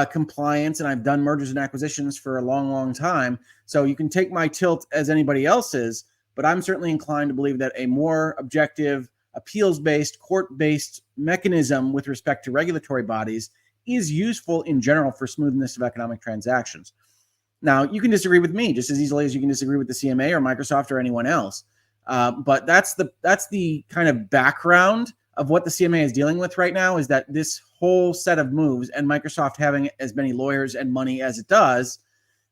compliance, and I've done mergers and acquisitions for a long, long time. So you can take my tilt as anybody else's, but I'm certainly inclined to believe that a more objective, appeals-based, court-based mechanism with respect to regulatory bodies is useful in general for smoothness of economic transactions. Now, you can disagree with me just as easily as you can disagree with the CMA or Microsoft or anyone else. But that's the kind of background of what the CMA is dealing with right now, is that this whole set of moves, and Microsoft having as many lawyers and money as it does,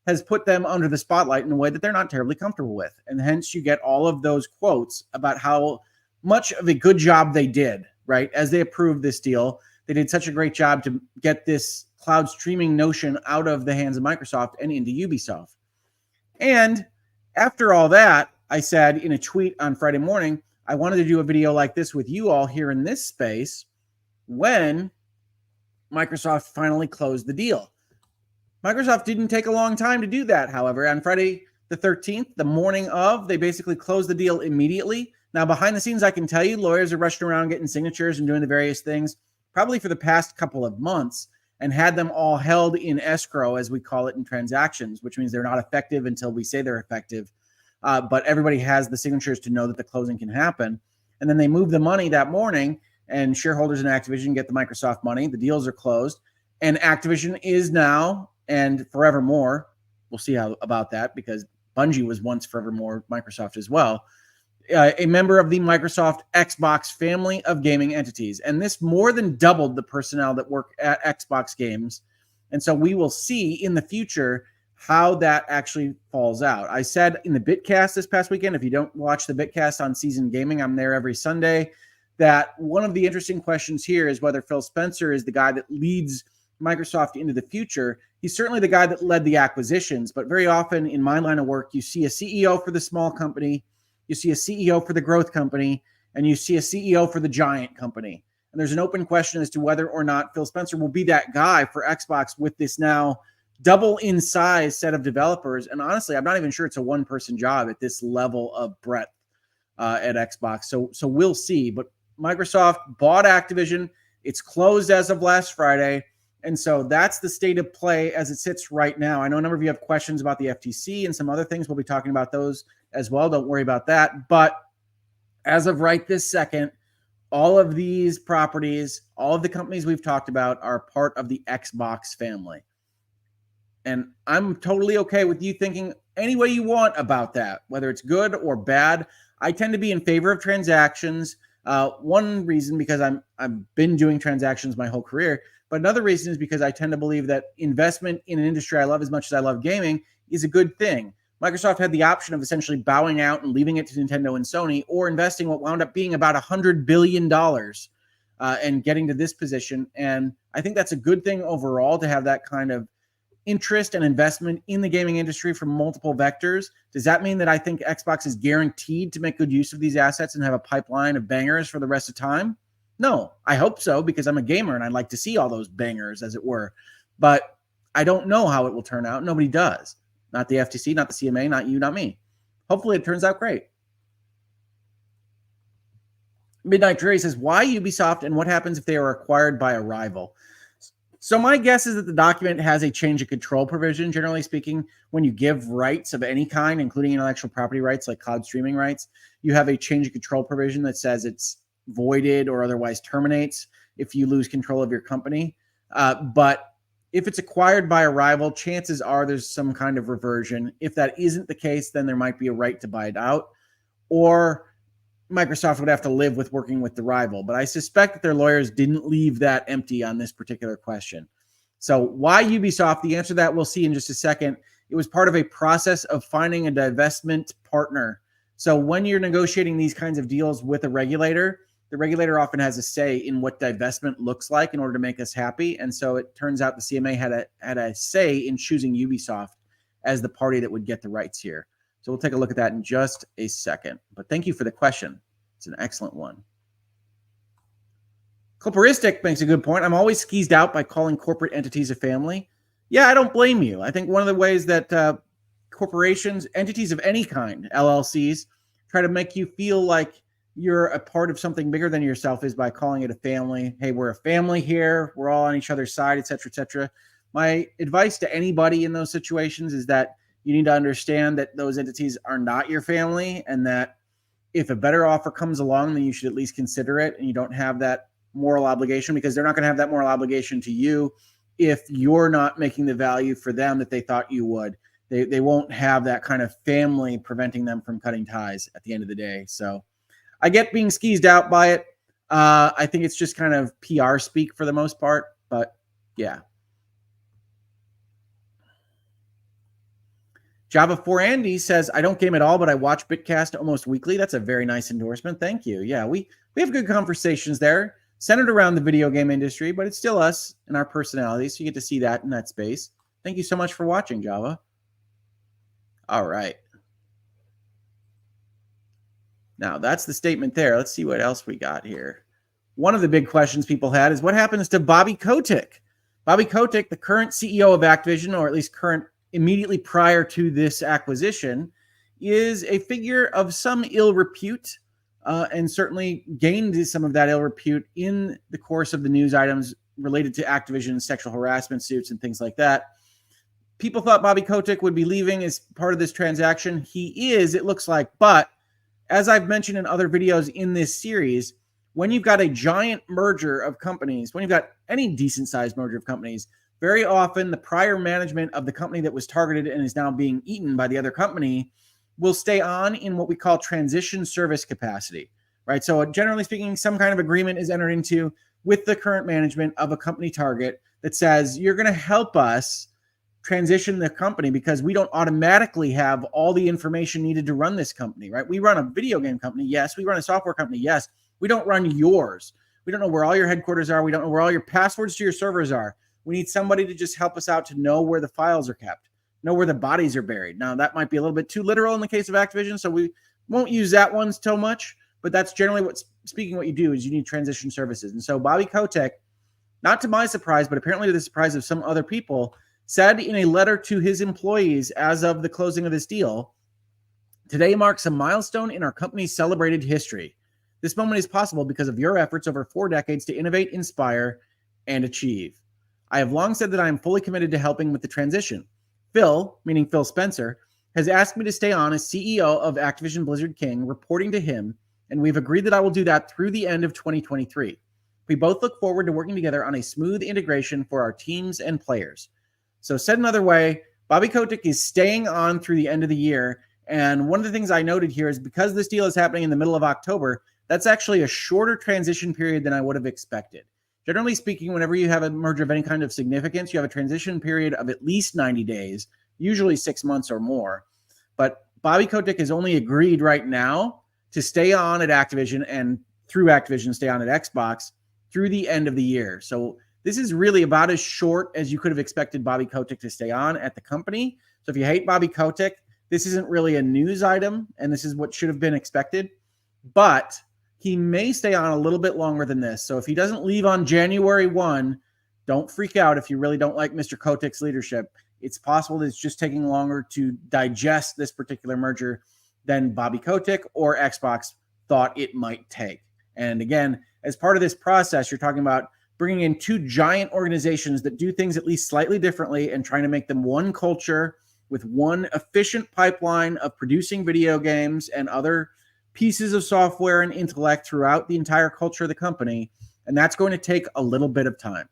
has put them under the spotlight in a way that they're not terribly comfortable with. And hence you get all of those quotes about how much of a good job they did, right? As they approved this deal, they did such a great job to get this cloud streaming notion out of the hands of Microsoft and into Ubisoft. And after all that, I said in a tweet on Friday morning, I wanted to do a video like this with you all here in this space when Microsoft finally closed the deal. Microsoft didn't take a long time to do that, however. On Friday the 13th, the morning of, they basically closed the deal immediately. Now, behind the scenes, I can tell you, lawyers are rushing around getting signatures and doing the various things, probably for the past couple of months, and had them all held in escrow, as we call it in transactions, which means they're not effective until we say they're effective. But everybody has the signatures to know that the closing can happen. And then they move the money that morning, and shareholders in Activision get the Microsoft money. The deals are closed. And Activision is now, and forevermore, we'll see how about that, because Bungie was once forevermore Microsoft as well, a member of the Microsoft Xbox family of gaming entities. And this more than doubled the personnel that work at Xbox games. And so we will see in the future how that actually falls out. I said in the Bitcast this past weekend, if you don't watch the Bitcast on Seasoned Gaming, I'm there every Sunday, that one of the interesting questions here is whether Phil Spencer is the guy that leads Microsoft into the future. He's certainly the guy that led the acquisitions, but very often in my line of work, you see a CEO for the small company you see a CEO for the growth company, and you see a CEO for the giant company. And there's an open question as to whether or not Phil Spencer will be that guy for Xbox with this now double in size set of developers. And honestly, I'm not even sure it's a one-person job at this level of breadth at Xbox. So we'll see. But Microsoft bought Activision. It's closed as of last Friday. And so that's the state of play as it sits right now. I know a number of you have questions about the FTC and some other things. We'll be talking about those as well. Don't worry about that. But as of right this second, all of these properties, all of the companies we've talked about are part of the Xbox family. And I'm totally okay with you thinking any way you want about that, whether it's good or bad. I tend to be in favor of transactions. One reason, because I've been doing transactions my whole career, but another reason is because I tend to believe that investment in an industry I love as much as I love gaming is a good thing. Microsoft had the option of essentially bowing out and leaving it to Nintendo and Sony, or investing what wound up being about $100 billion and getting to this position. And I think that's a good thing overall to have that kind of interest and investment in the gaming industry from multiple vectors. Does that mean that I think Xbox is guaranteed to make good use of these assets and have a pipeline of bangers for the rest of time? No, I hope so, because I'm a gamer and I'd like to see all those bangers, as it were. But I don't know how it will turn out. Nobody does. Not the FTC, not the CMA, not you, not me. Hopefully it turns out great. Midnight Dreary says, why Ubisoft and what happens if they are acquired by a rival? So my guess is that the document has a change of control provision. Generally speaking, when you give rights of any kind, including intellectual property rights like cloud streaming rights, you have a change of control provision that says it's voided or otherwise terminates if you lose control of your company. But if it's acquired by a rival, chances are there's some kind of reversion. If that isn't the case, then there might be a right to buy it out, or Microsoft would have to live with working with the rival. But I suspect that their lawyers didn't leave that empty on this particular question. So why Ubisoft? The answer to that we'll see in just a second. It was part of a process of finding a divestment partner. So when you're negotiating these kinds of deals with a regulator, the regulator often has a say in what divestment looks like in order to make us happy. And so it turns out the CMA had a say in choosing Ubisoft as the party that would get the rights here. So we'll take a look at that in just a second. But thank you for the question. It's an excellent one. Clipperistic makes a good point. I'm always skeezed out by calling corporate entities a family. Yeah, I don't blame you. I think one of the ways that corporations, entities of any kind, LLCs, try to make you feel like you're a part of something bigger than yourself is by calling it a family. Hey, we're a family here. We're all on each other's side, et cetera, et cetera. My advice to anybody in those situations is that you need to understand that those entities are not your family, and that if a better offer comes along, then you should at least consider it, and you don't have that moral obligation, because they're not going to have that moral obligation to you if you're not making the value for them that they thought you would. They won't have that kind of family preventing them from cutting ties at the end of the day. So I get being skeezed out by it. I think it's just kind of PR speak for the most part, but yeah. Java 4 Andy says, I don't game at all, but I watch Bitcast almost weekly. That's a very nice endorsement. Thank you. Yeah, we have good conversations there, centered around the video game industry, but it's still us and our personalities. So you get to see that in that space. Thank you so much for watching, Java. All right. Now, that's the statement there. Let's see what else we got here. One of the big questions people had is what happens to Bobby Kotick? Bobby Kotick, the current CEO of Activision, or at least current immediately prior to this acquisition, is a figure of some ill repute and certainly gained some of that ill repute in the course of the news items related to Activision sexual harassment suits and things like that. People thought Bobby Kotick would be leaving as part of this transaction. He is, it looks like, but as I've mentioned in other videos in this series, when you've got a giant merger of companies, when you've got any decent sized merger of companies, very often the prior management of the company that was targeted and is now being eaten by the other company will stay on in what we call transition service capacity, right? So generally speaking, some kind of agreement is entered into with the current management of a company target that says, you're going to help us transition the company because we don't automatically have all the information needed to run this company, right? We run a video game company. Yes. We run a software company. Yes. We don't run yours. We don't know where all your headquarters are. We don't know where all your passwords to your servers are. We need somebody to just help us out to know where the files are kept, know where the bodies are buried. Now, that might be a little bit too literal in the case of Activision, so we Won't use that one so much, but that's generally what you do is you need transition services. And so Bobby Kotick, not to my surprise, but apparently to the surprise of some other people, said in a letter to his employees as of the closing of this deal, "Today marks a milestone in our company's celebrated history. This moment is possible because of your efforts over 4 decades to innovate, inspire, and achieve. I have long said that I am fully committed to helping with the transition. Phil," meaning Phil Spencer, "has asked me to stay on as CEO of Activision Blizzard King, reporting to him, and we've agreed that I will do that through the end of 2023. We both look forward to working together on a smooth integration for our teams and players." So said another way, Bobby Kotick is staying on through the end of the year. And one of the things I noted here is because this deal is happening in the middle of October, that's actually a shorter transition period than I would have expected. Generally speaking, whenever you have a merger of any kind of significance, you have a transition period of at least 90 days, usually 6 months or more. But Bobby Kotick has only agreed right now to stay on at Activision and through Activision stay on at Xbox through the end of the year. So this is really about as short as you could have expected Bobby Kotick to stay on at the company. So if you hate Bobby Kotick, this isn't really a news item, and this is what should have been expected. But he may stay on a little bit longer than this. So if he doesn't leave on January 1, don't freak out if you really don't like Mr. Kotick's leadership. It's possible that it's just taking longer to digest this particular merger than Bobby Kotick or Xbox thought it might take. And again, as part of this process, you're talking about bringing in 2 giant organizations that do things at least slightly differently and trying to make them one culture with one efficient pipeline of producing video games and other pieces of software and intellect throughout the entire culture of the company. And that's going to take a little bit of time.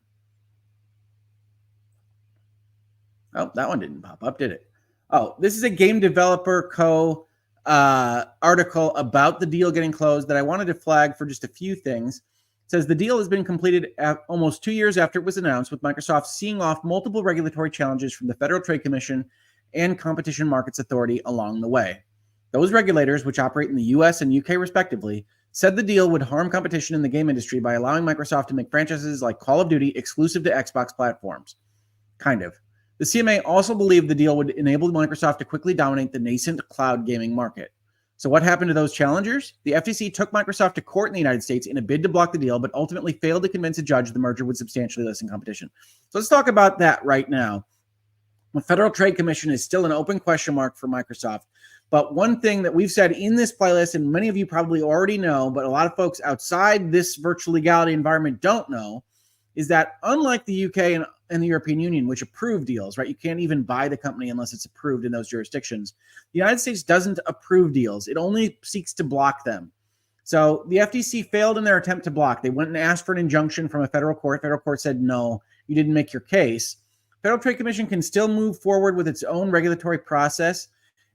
Oh, that one didn't pop up, did it? Oh, this is a Game Developer Co. Article about the deal getting closed that I wanted to flag for just a few things. It says the deal has been completed almost 2 years after it was announced, with Microsoft seeing off multiple regulatory challenges from the Federal Trade Commission and Competition Markets Authority along the way. Those regulators, which operate in the US and UK respectively, said the deal would harm competition in the game industry by allowing Microsoft to make franchises like Call of Duty exclusive to Xbox platforms. Kind of. The CMA also believed the deal would enable Microsoft to quickly dominate the nascent cloud gaming market. So what happened to those challengers? The FTC took Microsoft to court in the United States in a bid to block the deal, but ultimately failed to convince a judge the merger would substantially lessen competition. So let's talk about that right now. The Federal Trade Commission is still an open question mark for Microsoft. But one thing that we've said in this playlist, and many of you probably already know, but a lot of folks outside this virtual legality environment don't know, is that unlike the UK and the European Union, which approve deals, right? You can't even buy the company unless it's approved in those jurisdictions. The United States doesn't approve deals. It only seeks to block them. So the FTC failed in their attempt to block. They went and asked for an injunction from a federal court. Federal court said, no, you didn't make your case. Federal Trade Commission can still move forward with its own regulatory process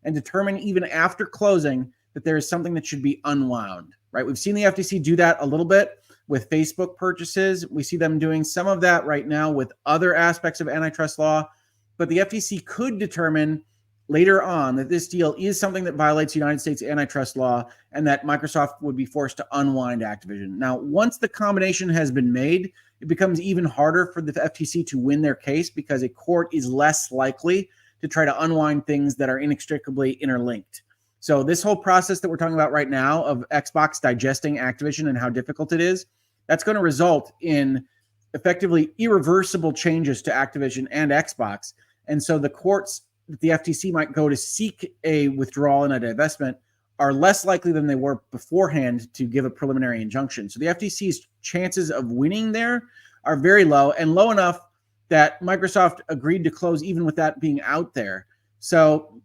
and determine even after closing that there is something that should be unwound, right? We've seen the FTC do that a little bit with Facebook purchases. We see them doing some of that right now with other aspects of antitrust law, but the FTC could determine later on that this deal is something that violates United States antitrust law and that Microsoft would be forced to unwind Activision. Now, once the combination has been made, it becomes even harder for the FTC to win their case because a court is less likely to try to unwind things that are inextricably interlinked. So this whole process that we're talking about right now of Xbox digesting Activision and how difficult it is, that's going to result in effectively irreversible changes to Activision and Xbox. And so the courts that the FTC might go to seek a withdrawal and a divestment are less likely than they were beforehand to give a preliminary injunction. So the FTC's chances of winning there are very low, and low enough that Microsoft agreed to close even with that being out there. So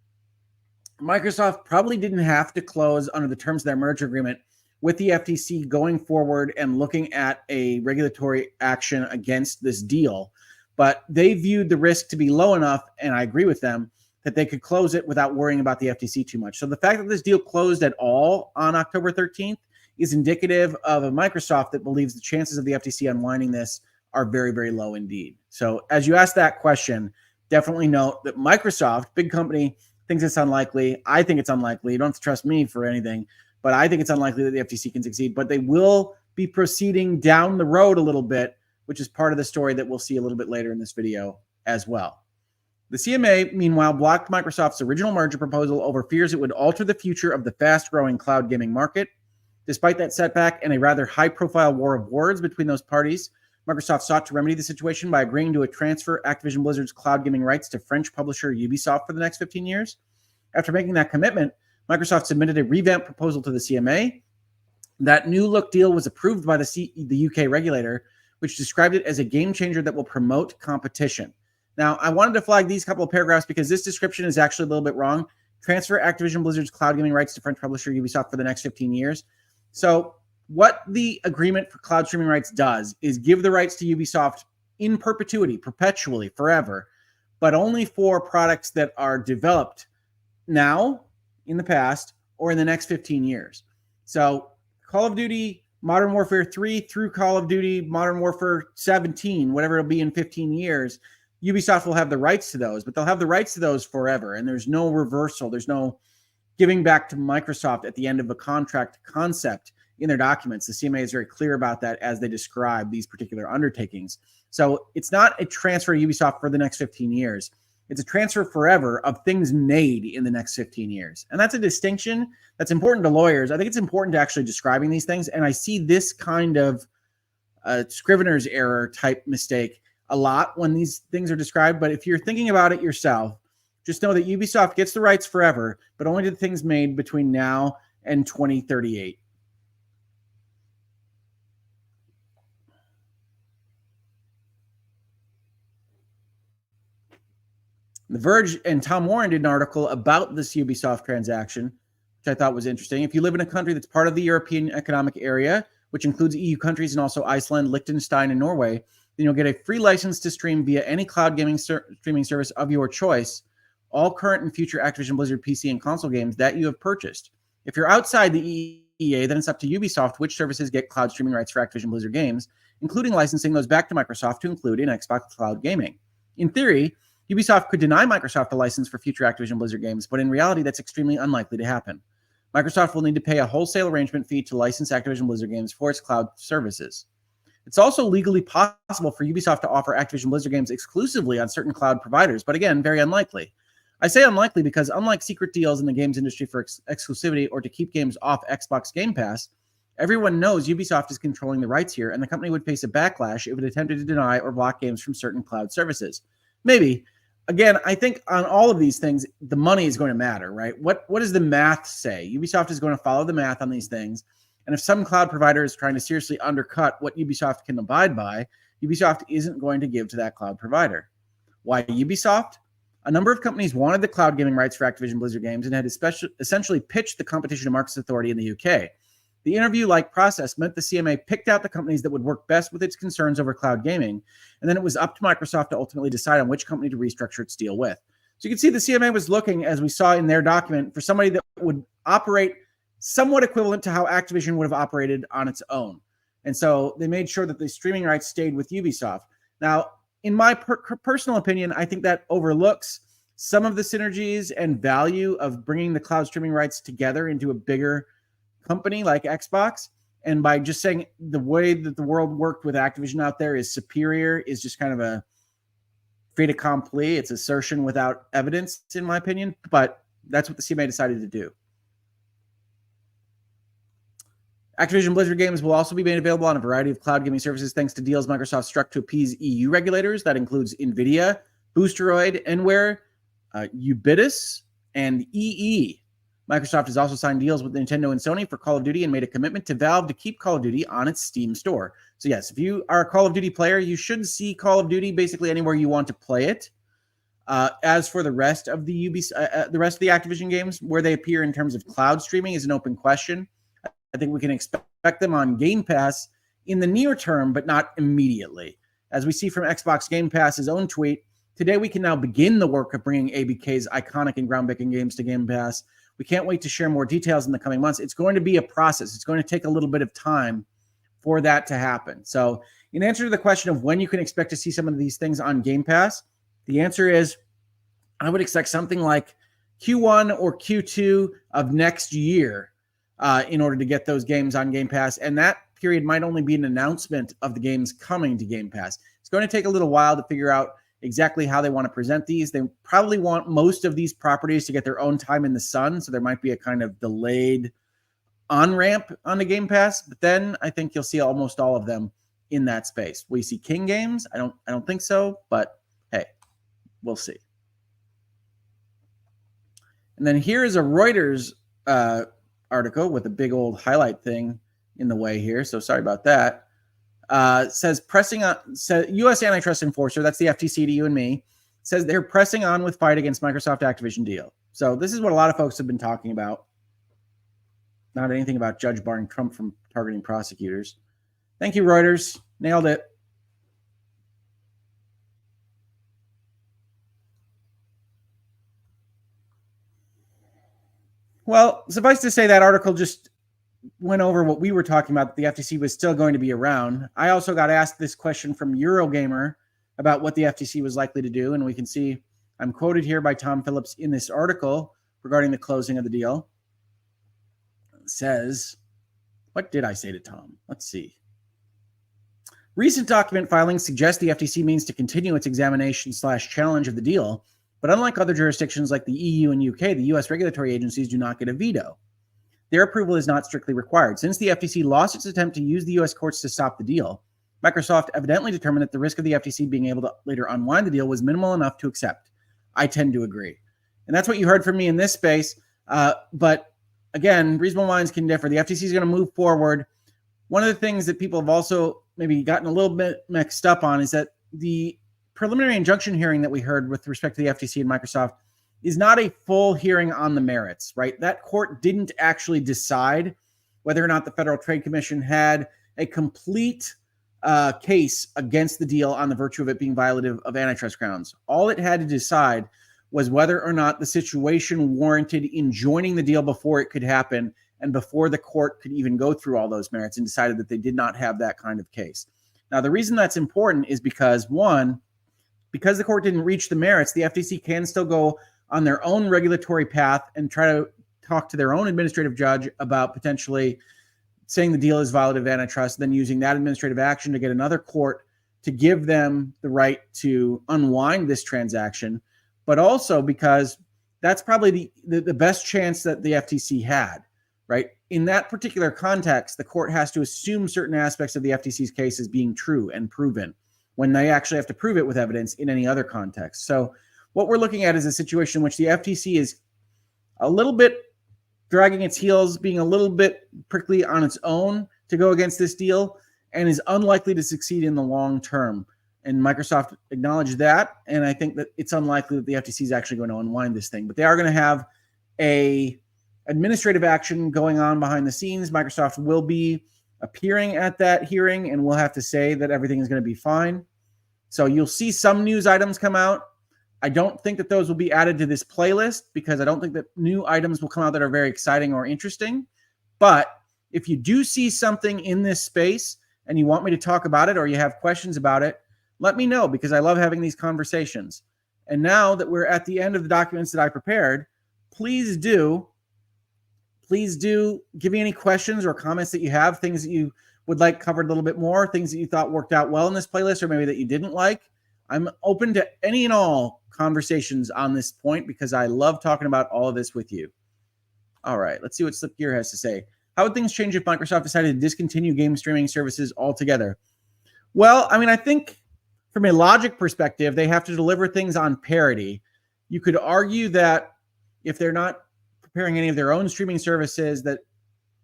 Microsoft probably didn't have to close under the terms of their merger agreement with the FTC going forward and looking at a regulatory action against this deal. But they viewed the risk to be low enough, and I agree with them, that they could close it without worrying about the FTC too much. So the fact that this deal closed at all on October 13th is indicative of a Microsoft that believes the chances of the FTC unwinding this are very, very low indeed. So as you ask that question, definitely note that Microsoft, big company, thinks it's unlikely. I think it's unlikely. You don't have to trust me for anything, but I think it's unlikely that the FTC can succeed. But they will be proceeding down the road a little bit, which is part of the story that we'll see a little bit later in this video as well. The CMA, meanwhile, blocked Microsoft's original merger proposal over fears it would alter the future of the fast-growing cloud gaming market. Despite that setback and a rather high-profile war of words between those parties, Microsoft sought to remedy the situation by agreeing to transfer Activision Blizzard's cloud gaming rights to French publisher Ubisoft for the next 15 years. After making that commitment, Microsoft submitted a revamped proposal to the CMA. That new look deal was approved by the UK regulator, which described it as a game changer that will promote competition. Now, I wanted to flag these couple of paragraphs because this description is actually a little bit wrong. Transfer Activision Blizzard's cloud gaming rights to French publisher Ubisoft for the next 15 years. So what the agreement for cloud streaming rights does is give the rights to Ubisoft in perpetuity, perpetually, forever, but only for products that are developed now, in the past, or in the next 15 years. So Call of Duty Modern Warfare 3 through Call of Duty Modern Warfare 17, whatever it'll be in 15 years, Ubisoft will have the rights to those, but they'll have the rights to those forever, and there's no reversal. There's no giving back to Microsoft at the end of a contract concept in their documents. The CMA is very clear about that as they describe these particular undertakings. So it's not a transfer to Ubisoft for the next 15 years. It's a transfer forever of things made in the next 15 years. And that's a distinction that's important to lawyers. I think it's important to actually describing these things. And I see this kind of Scrivener's error type mistake a lot when these things are described. But if you're thinking about it yourself, just know that Ubisoft gets the rights forever, but only to the things made between now and 2038. The Verge and Tom Warren did an article about this Ubisoft transaction, which I thought was interesting. If you live in a country that's part of the European Economic Area, which includes EU countries and also Iceland, Liechtenstein, and Norway, then you'll get a free license to stream via any cloud gaming streaming service of your choice, all current and future Activision Blizzard PC and console games that you have purchased. If you're outside the EEA, then it's up to Ubisoft which services get cloud streaming rights for Activision Blizzard games, including licensing those back to Microsoft to include in Xbox Cloud Gaming. In theory, Ubisoft could deny Microsoft a license for future Activision Blizzard games, but in reality, that's extremely unlikely to happen. Microsoft will need to pay a wholesale arrangement fee to license Activision Blizzard games for its cloud services. It's also legally possible for Ubisoft to offer Activision Blizzard games exclusively on certain cloud providers, but again, very unlikely. I say unlikely because unlike secret deals in the games industry for exclusivity or to keep games off Xbox Game Pass, everyone knows Ubisoft is controlling the rights here, and the company would face a backlash if it attempted to deny or block games from certain cloud services. Maybe. Again, I think on all of these things, the money is going to matter, right? What does the math say? Ubisoft is going to follow the math on these things. And if some cloud provider is trying to seriously undercut what Ubisoft can abide by, Ubisoft isn't going to give to that cloud provider. Why Ubisoft? A number of companies wanted the cloud gaming rights for Activision Blizzard games and had essentially pitched the Competition and Markets Authority in the UK. The interview-like process meant the CMA picked out the companies that would work best with its concerns over cloud gaming, and then it was up to Microsoft to ultimately decide on which company to restructure its deal with. So you can see the CMA was looking, as we saw in their document, for somebody that would operate somewhat equivalent to how Activision would have operated on its own. And so they made sure that the streaming rights stayed with Ubisoft. Now, in my personal opinion, I think that overlooks some of the synergies and value of bringing the cloud streaming rights together into a bigger company like Xbox. And by just saying the way that the world worked with Activision out there is superior is just kind of a fait accompli. It's assertion without evidence, in my opinion, but that's what the CMA decided to do. Activision Blizzard games will also be made available on a variety of cloud gaming services thanks to deals Microsoft struck to appease EU regulators. That includes NVIDIA, Boosteroid, Enware, Ubisoft, and EE. Microsoft has also signed deals with Nintendo and Sony for Call of Duty and made a commitment to Valve to keep Call of Duty on its Steam store. So yes, if you are a Call of Duty player, you should see Call of Duty basically anywhere you want to play it. As for the rest of the Activision games, where they appear in terms of cloud streaming is an open question. I think we can expect them on Game Pass in the near term, but not immediately. As we see from Xbox Game Pass's own tweet, today we can now begin the work of bringing ABK's iconic and groundbreaking games to Game Pass. We can't wait to share more details in the coming months. It's going to be a process. It's going to take a little bit of time for that to happen. So in answer to the question of when you can expect to see some of these things on Game Pass, the answer is I would expect something like Q1 or Q2 of next year in order to get those games on Game Pass. And that period might only be an announcement of the games coming to Game Pass. It's going to take a little while to figure out exactly how they want to present these. They probably want most of these properties to get their own time in the sun, so there might be a kind of delayed on-ramp on the Game Pass, but then I think you'll see almost all of them in that space. Will you see King games? I don't think so, but hey, we'll see. And then here is a Reuters article with a big old highlight thing in the way here, so sorry about that. Says U.S. antitrust enforcer, that's the FTC to you and me, says they're pressing on with fight against Microsoft Activision deal. So this is what a lot of folks have been talking about. Not anything about judge barring Trump from targeting prosecutors. Thank you, Reuters. Nailed it. Well, suffice to say that article just went over what we were talking about, that the FTC was still going to be around. I also got asked this question from Eurogamer about what the FTC was likely to do, and we can see I'm quoted here by Tom Phillips in this article regarding the closing of the deal. It says, what did I say to Tom? Let's see. Recent document filings suggest the FTC means to continue its examination/challenge of the deal, but unlike other jurisdictions like the EU and UK, the US regulatory agencies do not get a veto. Their approval is not strictly required. Since the FTC lost its attempt to use the US courts to stop the deal, Microsoft evidently determined that the risk of the FTC being able to later unwind the deal was minimal enough to accept. I tend to agree. And that's what you heard from me in this space. But again, reasonable minds can differ. The FTC is going to move forward. One of the things that people have also maybe gotten a little bit mixed up on is that the preliminary injunction hearing that we heard with respect to the FTC and Microsoft is not a full hearing on the merits, right? That court didn't actually decide whether or not the Federal Trade Commission had a complete case against the deal on the virtue of it being violative of antitrust grounds. All it had to decide was whether or not the situation warranted enjoining the deal before it could happen and before the court could even go through all those merits, and decided that they did not have that kind of case. Now, the reason that's important is because, one, because the court didn't reach the merits, the FTC can still go on their own regulatory path and try to talk to their own administrative judge about potentially saying the deal is violative of antitrust, then using that administrative action to get another court to give them the right to unwind this transaction, but also because that's probably the best chance that the FTC had, right? In that particular context, the court has to assume certain aspects of the FTC's case as being true and proven when they actually have to prove it with evidence in any other context. So what we're looking at is a situation in which the FTC is a little bit dragging its heels, being a little bit prickly on its own to go against this deal, and is unlikely to succeed in the long term. And Microsoft acknowledged that, and I think that it's unlikely that the FTC is actually going to unwind this thing. But they are going to have a administrative action going on behind the scenes. Microsoft will be appearing at that hearing, and we'll have to say that everything is going to be fine. So you'll see some news items come out. I don't think that those will be added to this playlist because I don't think that new items will come out that are very exciting or interesting. But if you do see something in this space and you want me to talk about it or you have questions about it, let me know, because I love having these conversations. And now that we're at the end of the documents that I prepared, please do give me any questions or comments that you have, things that you would like covered a little bit more, things that you thought worked out well in this playlist or maybe that you didn't like. I'm open to any and all conversations on this point because I love talking about all of this with you. All right, let's see what Slip Gear has to say. How would things change if Microsoft decided to discontinue game streaming services altogether? Well, I mean, I think from a logic perspective, they have to deliver things on parity. You could argue that if they're not preparing any of their own streaming services, that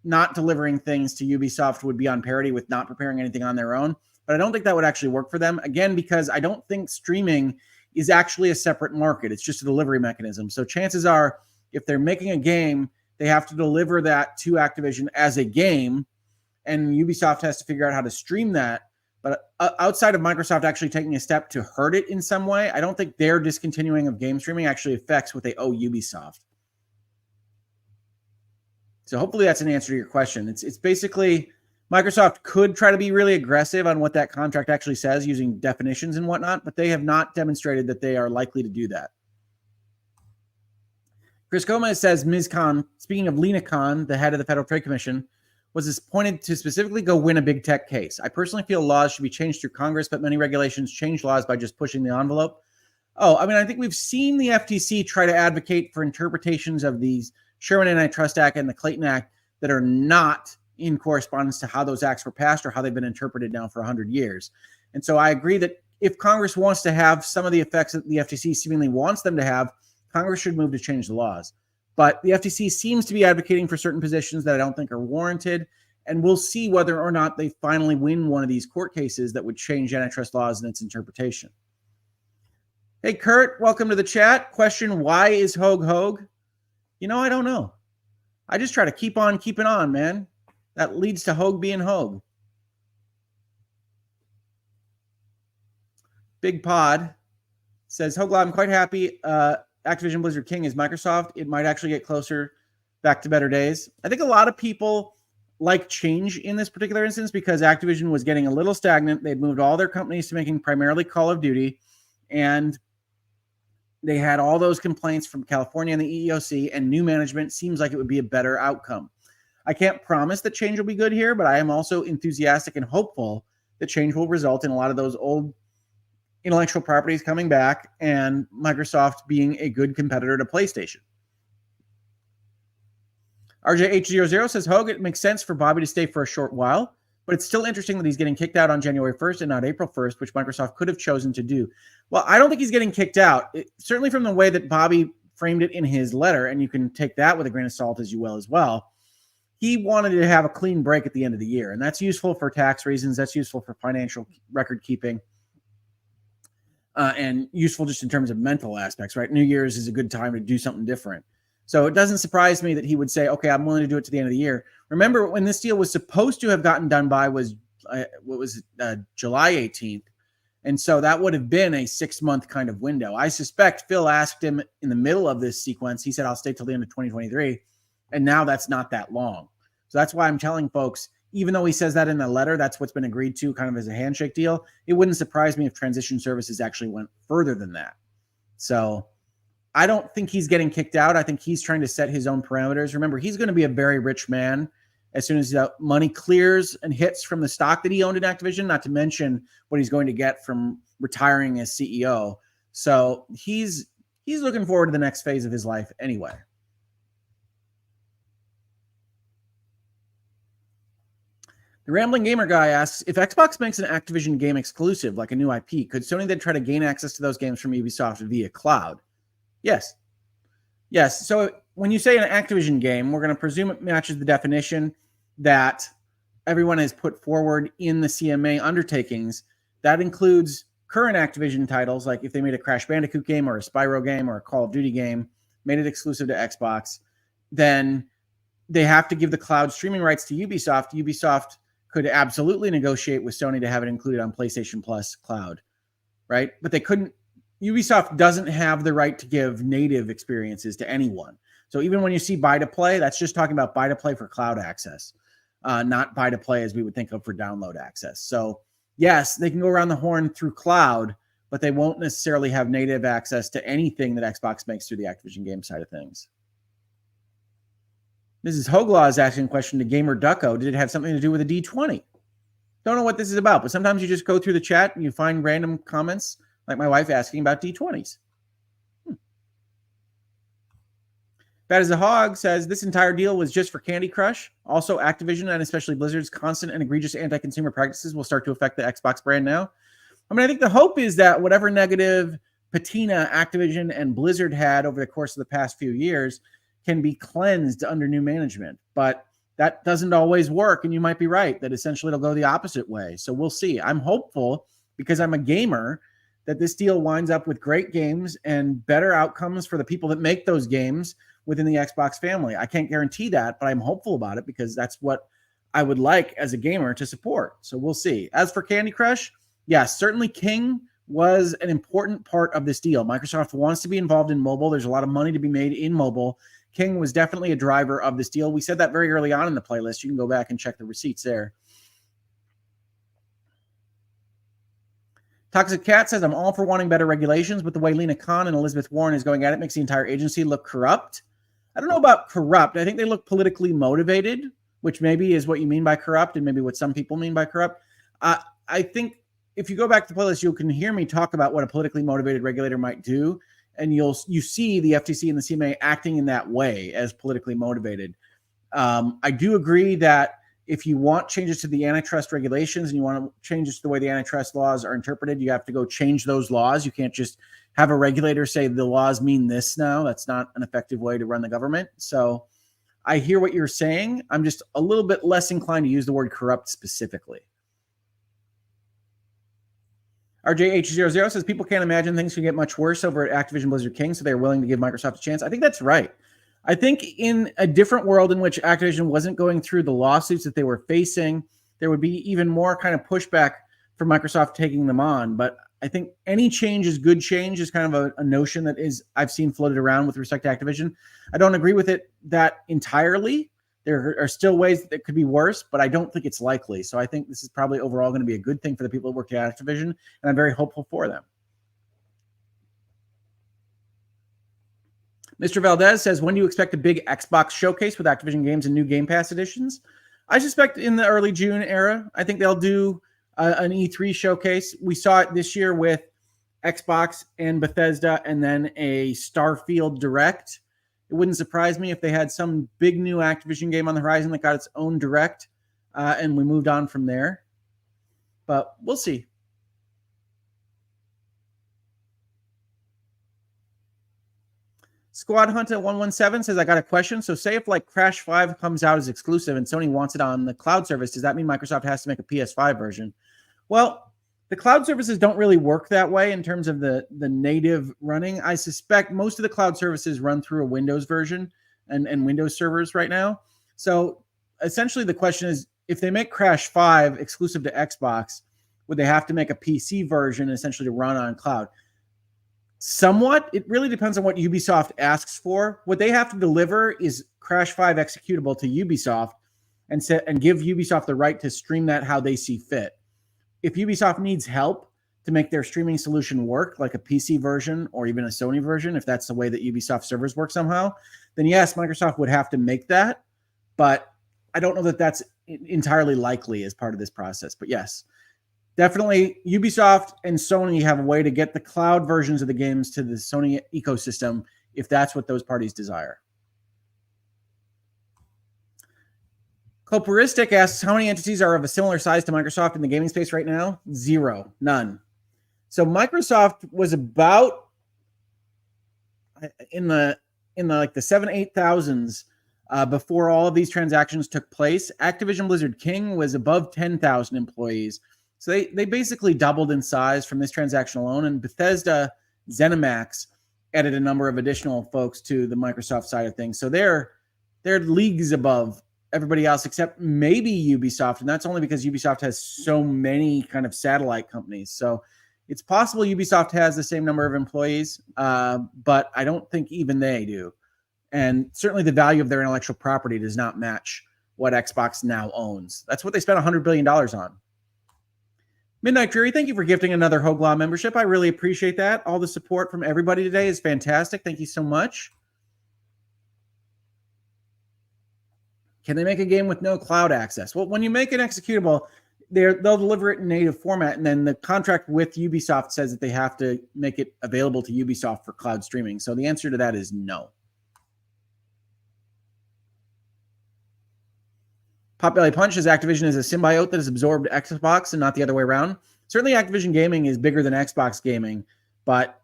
not delivering things to Ubisoft would be on parity with not preparing anything on their own. But I don't think that would actually work for them. Again, because I don't think streaming is actually a separate market. It's just a delivery mechanism. So chances are, if they're making a game, they have to deliver that to Activision as a game, and Ubisoft has to figure out how to stream that. But outside of Microsoft actually taking a step to hurt it in some way, I don't think their discontinuing of game streaming actually affects what they owe Ubisoft. So hopefully that's an answer to your question. It's basically Microsoft could try to be really aggressive on what that contract actually says using definitions and whatnot, but they have not demonstrated that they are likely to do that. Chris Gomez says, Ms. Khan, speaking of Lena Khan, the head of the Federal Trade Commission, was appointed to specifically go win a big tech case. I personally feel laws should be changed through Congress, but many regulations change laws by just pushing the envelope. Oh, I mean, I think we've seen the FTC try to advocate for interpretations of these Sherman Antitrust Act and the Clayton Act that are not in correspondence to how those acts were passed or how they've been interpreted now for 100 years. And so I agree that if Congress wants to have some of the effects that the FTC seemingly wants them to have, Congress should move to change the laws. But the FTC seems to be advocating for certain positions that I don't think are warranted. And we'll see whether or not they finally win one of these court cases that would change antitrust laws and its interpretation. Hey, Kurt, welcome to the chat. Question, why is Hoeg Hoeg? I don't know. I just try to keep on keeping on, man. That leads to Hoeg being Hoeg. Big Pod says, Hoeg Law, I'm quite happy. Activision Blizzard King is Microsoft. It might actually get closer back to better days. I think a lot of people like change in this particular instance because Activision was getting a little stagnant. They'd moved all their companies to making primarily Call of Duty, and they had all those complaints from California and the EEOC, and new management seems like it would be a better outcome. I can't promise that change will be good here, but I am also enthusiastic and hopeful that change will result in a lot of those old intellectual properties coming back and Microsoft being a good competitor to PlayStation. RJH00 says, Hoeg, it makes sense for Bobby to stay for a short while, but it's still interesting that he's getting kicked out on January 1st and not April 1st, which Microsoft could have chosen to do. Well, I don't think he's getting kicked out. Certainly from the way that Bobby framed it in his letter, and you can take that with a grain of salt as you will as well. He wanted to have a clean break at the end of the year, and that's useful for tax reasons. That's useful for financial record keeping. And useful just in terms of mental aspects, right? New Year's is a good time to do something different. So it doesn't surprise me that he would say, okay, I'm willing to do it to the end of the year. Remember, when this deal was supposed to have gotten done by was July 18th. And so that would have been a 6-month kind of window. I suspect Phil asked him in the middle of this sequence. He said, I'll stay till the end of 2023. And now that's not that long. So that's why I'm telling folks, even though he says that in the letter, that's what's been agreed to kind of as a handshake deal. It wouldn't surprise me if transition services actually went further than that. So I don't think he's getting kicked out. I think he's trying to set his own parameters. Remember, he's going to be a very rich man as soon as the money clears and hits from the stock that he owned in Activision, not to mention what he's going to get from retiring as CEO. So he's looking forward to the next phase of his life anyway. The Rambling Gamer guy asks, if Xbox makes an Activision game exclusive, like a new IP, could Sony then try to gain access to those games from Ubisoft via cloud? Yes. Yes. So when you say an Activision game, we're going to presume it matches the definition that everyone has put forward in the CMA undertakings. That includes current Activision titles, like if they made a Crash Bandicoot game or a Spyro game or a Call of Duty game, made it exclusive to Xbox, then they have to give the cloud streaming rights to Ubisoft. Ubisoft could absolutely negotiate with Sony to have it included on PlayStation Plus cloud, right? But they couldn't. Ubisoft doesn't have the right to give native experiences to anyone. So even when you see buy to play, that's just talking about buy to play for cloud access, not buy to play as we would think of for download access. So yes, they can go around the horn through cloud, but they won't necessarily have native access to anything that Xbox makes through the Activision game side of things. Mrs. Hoeg Law is asking a question to Gamer Ducko. Did it have something to do with a D20? Don't know what this is about, but sometimes you just go through the chat and you find random comments, like my wife asking about D20s. Bad as a Hog says, this entire deal was just for Candy Crush. Also, Activision and especially Blizzard's constant and egregious anti-consumer practices will start to affect the Xbox brand now. I mean, I think the hope is that whatever negative patina Activision and Blizzard had over the course of the past few years can be cleansed under new management. But that doesn't always work, and you might be right that essentially it'll go the opposite way. So we'll see. I'm hopeful, because I'm a gamer, that this deal winds up with great games and better outcomes for the people that make those games within the Xbox family. I can't guarantee that, but I'm hopeful about it because that's what I would like as a gamer to support. So we'll see. As for Candy Crush, yes, certainly King was an important part of this deal. Microsoft wants to be involved in mobile. There's a lot of money to be made in mobile. King was definitely a driver of this deal. We said that very early on in the playlist. You can go back and check the receipts there. Toxic Cat says, I'm all for wanting better regulations, but the way Lena Khan and Elizabeth Warren is going at it makes the entire agency look corrupt. I don't know about corrupt. I think they look politically motivated, which maybe is what you mean by corrupt and maybe what some people mean by corrupt. I think if you go back to the playlist, you can hear me talk about what a politically motivated regulator might do, and you see the FTC and the CMA acting in that way as politically motivated. I do agree that if you want changes to the antitrust regulations and you want changes to the way the antitrust laws are interpreted, you have to go change those laws. You can't just have a regulator say the laws mean this now. That's not an effective way to run the government. So I hear what you're saying. I'm just a little bit less inclined to use the word corrupt specifically. RJH00 says people can't imagine things could get much worse over at Activision Blizzard King, so they're willing to give Microsoft a chance. I think that's right. I think in a different world in which Activision wasn't going through the lawsuits that they were facing, there would be even more kind of pushback for Microsoft taking them on. But I think any change is good change is kind of a notion that I've seen floated around with respect to Activision. I don't agree with it that entirely. There are still ways that it could be worse, but I don't think it's likely. So I think this is probably overall going to be a good thing for the people that work at Activision, and I'm very hopeful for them. Mr. Valdez says, when do you expect a big Xbox showcase with Activision games and new Game Pass editions? I suspect in the early June era. I think they'll do an E3 showcase. We saw it this year with Xbox and Bethesda and then a Starfield Direct. It wouldn't surprise me if they had some big new Activision game on the horizon that got its own Direct and we moved on from there. But we'll see. Squad Hunter 117 says, I got a question. So say if like Crash 5 comes out as exclusive and Sony wants it on the cloud service, does that mean Microsoft has to make a PS5 version? Well, the cloud services don't really work that way in terms of the native running. I suspect most of the cloud services run through a Windows version and Windows servers right now. So essentially the question is, if they make Crash 5 exclusive to Xbox, would they have to make a PC version essentially to run on cloud? Somewhat. It really depends on what Ubisoft asks for. What they have to deliver is Crash 5 executable to Ubisoft and give Ubisoft the right to stream that how they see fit. If Ubisoft needs help to make their streaming solution work, like a PC version or even a Sony version, if that's the way that Ubisoft servers work somehow, then yes, Microsoft would have to make that. But I don't know that that's entirely likely as part of this process. But yes, definitely Ubisoft and Sony have a way to get the cloud versions of the games to the Sony ecosystem if that's what those parties desire. Coperistic asks, how many entities are of a similar size to Microsoft in the gaming space right now? Zero. None. So Microsoft was about in the like the 7,000-8,000s before all of these transactions took place. Activision Blizzard King was above 10,000 employees. So they basically doubled in size from this transaction alone. And Bethesda ZeniMax added a number of additional folks to the Microsoft side of things. So they're leagues above everybody else except maybe Ubisoft. And that's only because Ubisoft has so many kind of satellite companies. So it's possible Ubisoft has the same number of employees, but I don't think even they do. And certainly the value of their intellectual property does not match what Xbox now owns. That's what they spent $100 billion on. Midnight Dreary, thank you for gifting another Hoeg Law membership. I really appreciate that. All the support from everybody today is fantastic. Thank you so much. Can they make a game with no cloud access? Well, when you make an executable, they'll deliver it in native format, and then the contract with Ubisoft says that they have to make it available to Ubisoft for cloud streaming. So the answer to that is no. Potbelly Punch says Activision is a symbiote that has absorbed Xbox and not the other way around. Certainly Activision Gaming is bigger than Xbox Gaming, but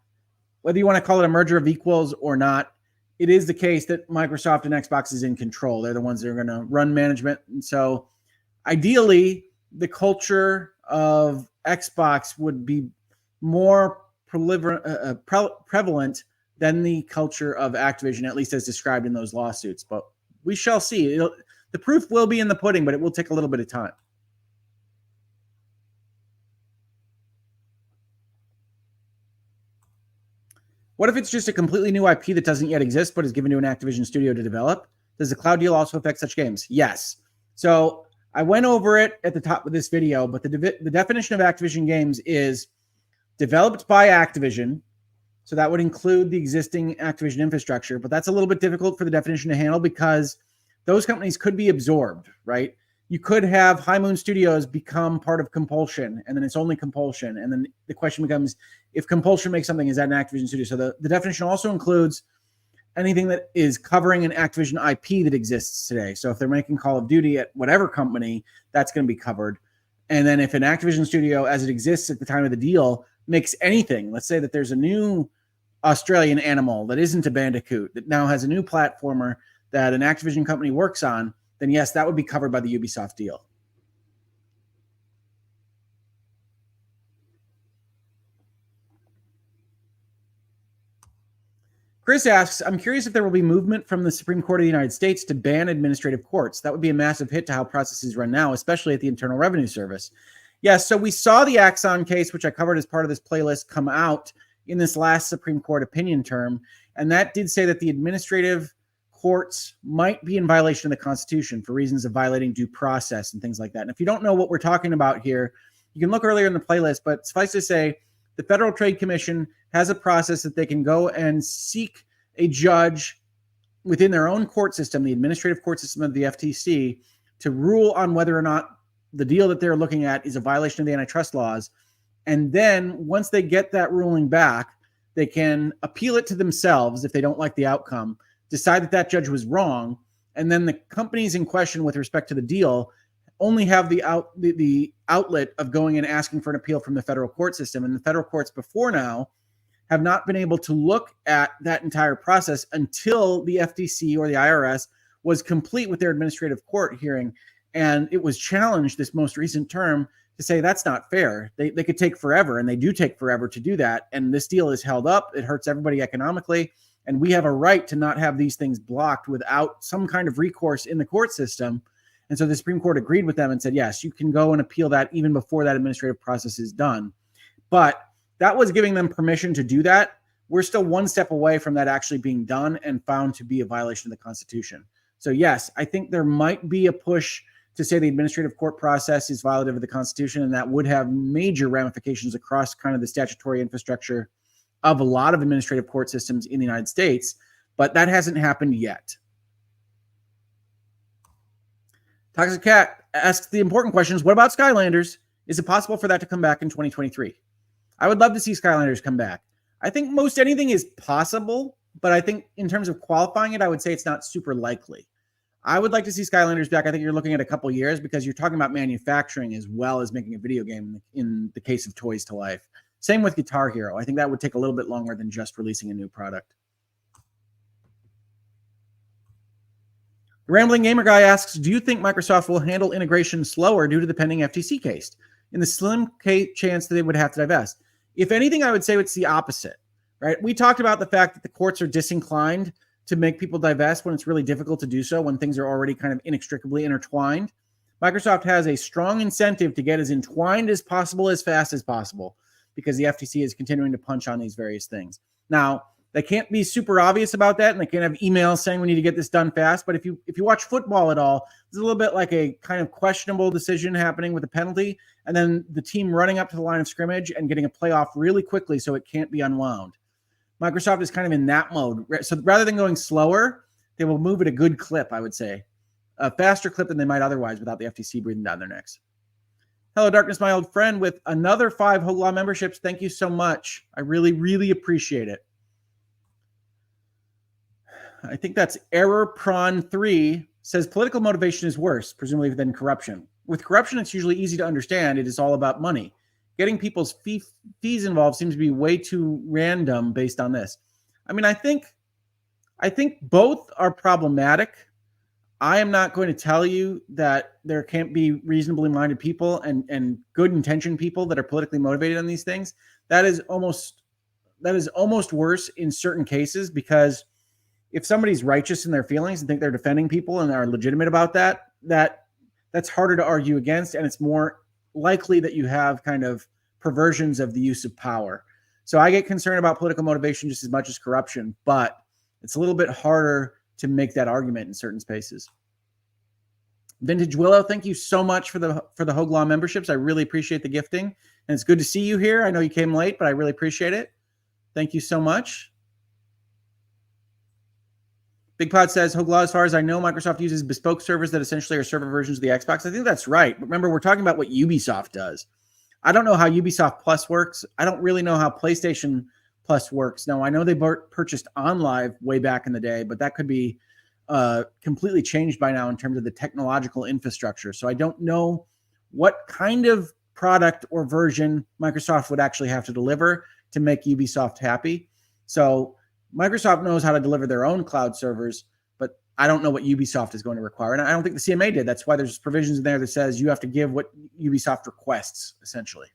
whether you want to call it a merger of equals or not, it is the case that Microsoft and Xbox is in control. They're the ones that are going to run management. And so ideally, the culture of Xbox would be more prevalent than the culture of Activision, at least as described in those lawsuits. But we shall see. The proof will be in the pudding, but it will take a little bit of time. What if it's just a completely new IP that doesn't yet exist, but is given to an Activision studio to develop? Does the cloud deal also affect such games? Yes. So I went over it at the top of this video, but the definition of Activision games is developed by Activision. So that would include the existing Activision infrastructure, but that's a little bit difficult for the definition to handle because those companies could be absorbed, right? you could have High Moon Studios become part of Compulsion, and then it's only Compulsion. And then the question becomes, if Compulsion makes something, is that an Activision studio? So the definition also includes anything that is covering an Activision IP that exists today. So if they're making Call of Duty at whatever company, that's going to be covered. And then if an Activision studio, as it exists at the time of the deal, makes anything, let's say that there's a new Australian animal that isn't a Bandicoot, that now has a new platformer that an Activision company works on, then yes, that would be covered by the Ubisoft deal. Chris asks, I'm curious if there will be movement from the Supreme Court of the United States to ban administrative courts. That would be a massive hit to how processes run now, especially at the Internal Revenue Service. Yes, so we saw the Axon case, which I covered as part of this playlist, come out in this last Supreme Court opinion term, and that did say that the administrative courts might be in violation of the Constitution for reasons of violating due process and things like that. And if you don't know what we're talking about here, you can look earlier in the playlist, but suffice to say, the Federal Trade Commission has a process that they can go and seek a judge within their own court system, the administrative court system of the FTC, to rule on whether or not the deal that they're looking at is a violation of the antitrust laws. And then once they get that ruling back, they can appeal it to themselves if they don't like the outcome, decide that that judge was wrong, and then the companies in question with respect to the deal only have the outlet of going and asking for an appeal from the federal court system. And the federal courts before now have not been able to look at that entire process until the FTC or the IRS was complete with their administrative court hearing. And it was challenged this most recent term to say that's not fair. They could take forever, and they do take forever to do that. And this deal is held up. It hurts everybody economically. And we have a right to not have these things blocked without some kind of recourse in the court system. And so the Supreme Court agreed with them and said, yes, you can go and appeal that even before that administrative process is done. But that was giving them permission to do that. We're still one step away from that actually being done and found to be a violation of the Constitution. So yes, I think there might be a push to say the administrative court process is violative of the Constitution, and that would have major ramifications across kind of the statutory infrastructure of a lot of administrative court systems in the United States, but that hasn't happened yet. Toxic Cat asks the important questions. What about Skylanders? Is it possible for that to come back in 2023? I would love to see Skylanders come back. I think most anything is possible, but I think in terms of qualifying it, I would say it's not super likely. I would like to see Skylanders back. I think you're looking at a couple years because you're talking about manufacturing as well as making a video game in the case of Toys to Life. Same with Guitar Hero. I think that would take a little bit longer than just releasing a new product. The Rambling Gamer Guy asks, do you think Microsoft will handle integration slower due to the pending FTC case? In the slim chance that they would have to divest. If anything, I would say it's the opposite, right? We talked about the fact that the courts are disinclined to make people divest when it's really difficult to do so, when things are already kind of inextricably intertwined. Microsoft has a strong incentive to get as entwined as possible, as fast as possible, because the FTC is continuing to punch on these various things. Now, they can't be super obvious about that, and they can't have emails saying we need to get this done fast. But if you watch football at all, there's a little bit like a kind of questionable decision happening with a penalty, and then the team running up to the line of scrimmage and getting a playoff really quickly so it can't be unwound. Microsoft is kind of in that mode. So rather than going slower, they will move at a good clip, I would say. A faster clip than they might otherwise without the FTC breathing down their necks. Hello, Darkness, my old friend, with another 5 Hoeg Law memberships. Thank you so much. I really, really appreciate it. I think that's Error Prawn 3 says political motivation is worse, presumably, than corruption. With corruption, it's usually easy to understand. It is all about money. Getting people's fees involved seems to be way too random based on this. I mean, I think both are problematic. I am not going to tell you that there can't be reasonably minded people and good intentioned people that are politically motivated on these things. That is almost worse in certain cases, because if somebody's righteous in their feelings and think they're defending people and are legitimate about that's harder to argue against, and it's more likely that you have kind of perversions of the use of power. So I get concerned about political motivation just as much as corruption, but it's a little bit harder to make that argument in certain spaces. Vintage Willow, thank you so much for the Hoeg Law memberships. I really appreciate the gifting, and it's good to see you here. I know you came late, but I really appreciate it. Thank you so much. Big Pod says, Hoeg Law, as far as I know, Microsoft uses bespoke servers that essentially are server versions of the Xbox. I think that's right. But remember, we're talking about what Ubisoft does. I don't know how Ubisoft Plus works. I don't really know how PlayStation Plus works. Now, I know they purchased OnLive way back in the day, but that could be completely changed by now in terms of the technological infrastructure. So I don't know what kind of product or version Microsoft would actually have to deliver to make Ubisoft happy. So Microsoft knows how to deliver their own cloud servers, but I don't know what Ubisoft is going to require. And I don't think the CMA did. That's why there's provisions in there that says you have to give what Ubisoft requests, essentially.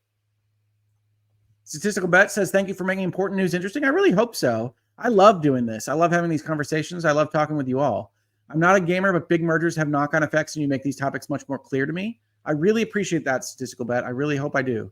Statistical Bet says, thank you for making important news interesting. I really hope so. I love doing this. I love having these conversations. I love talking with you all. I'm not a gamer, but big mergers have knock-on effects and you make these topics much more clear to me. I really appreciate that, Statistical Bet. I really hope I do.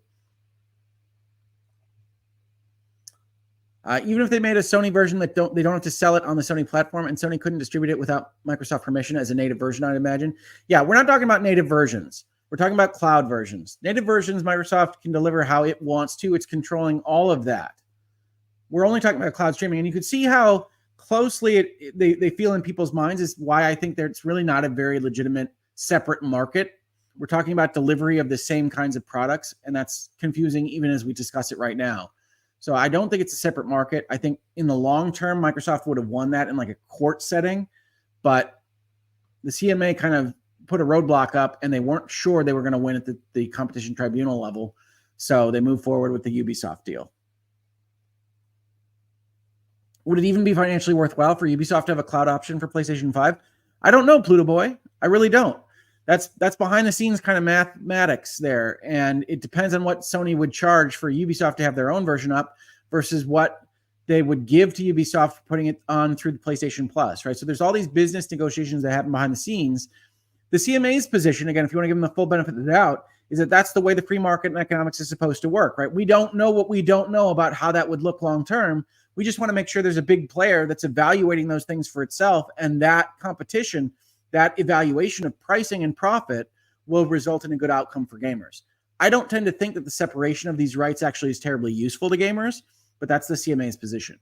Even if they made a Sony version that they don't have to sell it on the Sony platform, and Sony couldn't distribute it without Microsoft permission as a native version, I'd imagine. Yeah, we're not talking about native versions. We're talking about cloud versions. Native versions, Microsoft can deliver how it wants to. It's controlling all of that. We're only talking about cloud streaming, and you can see how closely they feel in people's minds is why I think that it's really not a very legitimate separate market. We're talking about delivery of the same kinds of products, and that's confusing even as we discuss it right now. So I don't think it's a separate market. I think in the long term, Microsoft would have won that in like a court setting, but the CMA kind of put a roadblock up and they weren't sure they were going to win at the competition tribunal level. So they moved forward with the Ubisoft deal. Would it even be financially worthwhile for Ubisoft to have a cloud option for PlayStation 5? I don't know, Pluto Boy. I really don't. That's behind the scenes kind of mathematics there. And it depends on what Sony would charge for Ubisoft to have their own version up versus what they would give to Ubisoft for putting it on through the PlayStation Plus, right? So there's all these business negotiations that happen behind the scenes. The CMA's position, again, if you want to give them the full benefit of the doubt, is that that's the way the free market and economics is supposed to work, right? We don't know what we don't know about how that would look long term. We just want to make sure there's a big player that's evaluating those things for itself, and that competition, that evaluation of pricing and profit will result in a good outcome for gamers. I don't tend to think that the separation of these rights actually is terribly useful to gamers, but that's the CMA's position.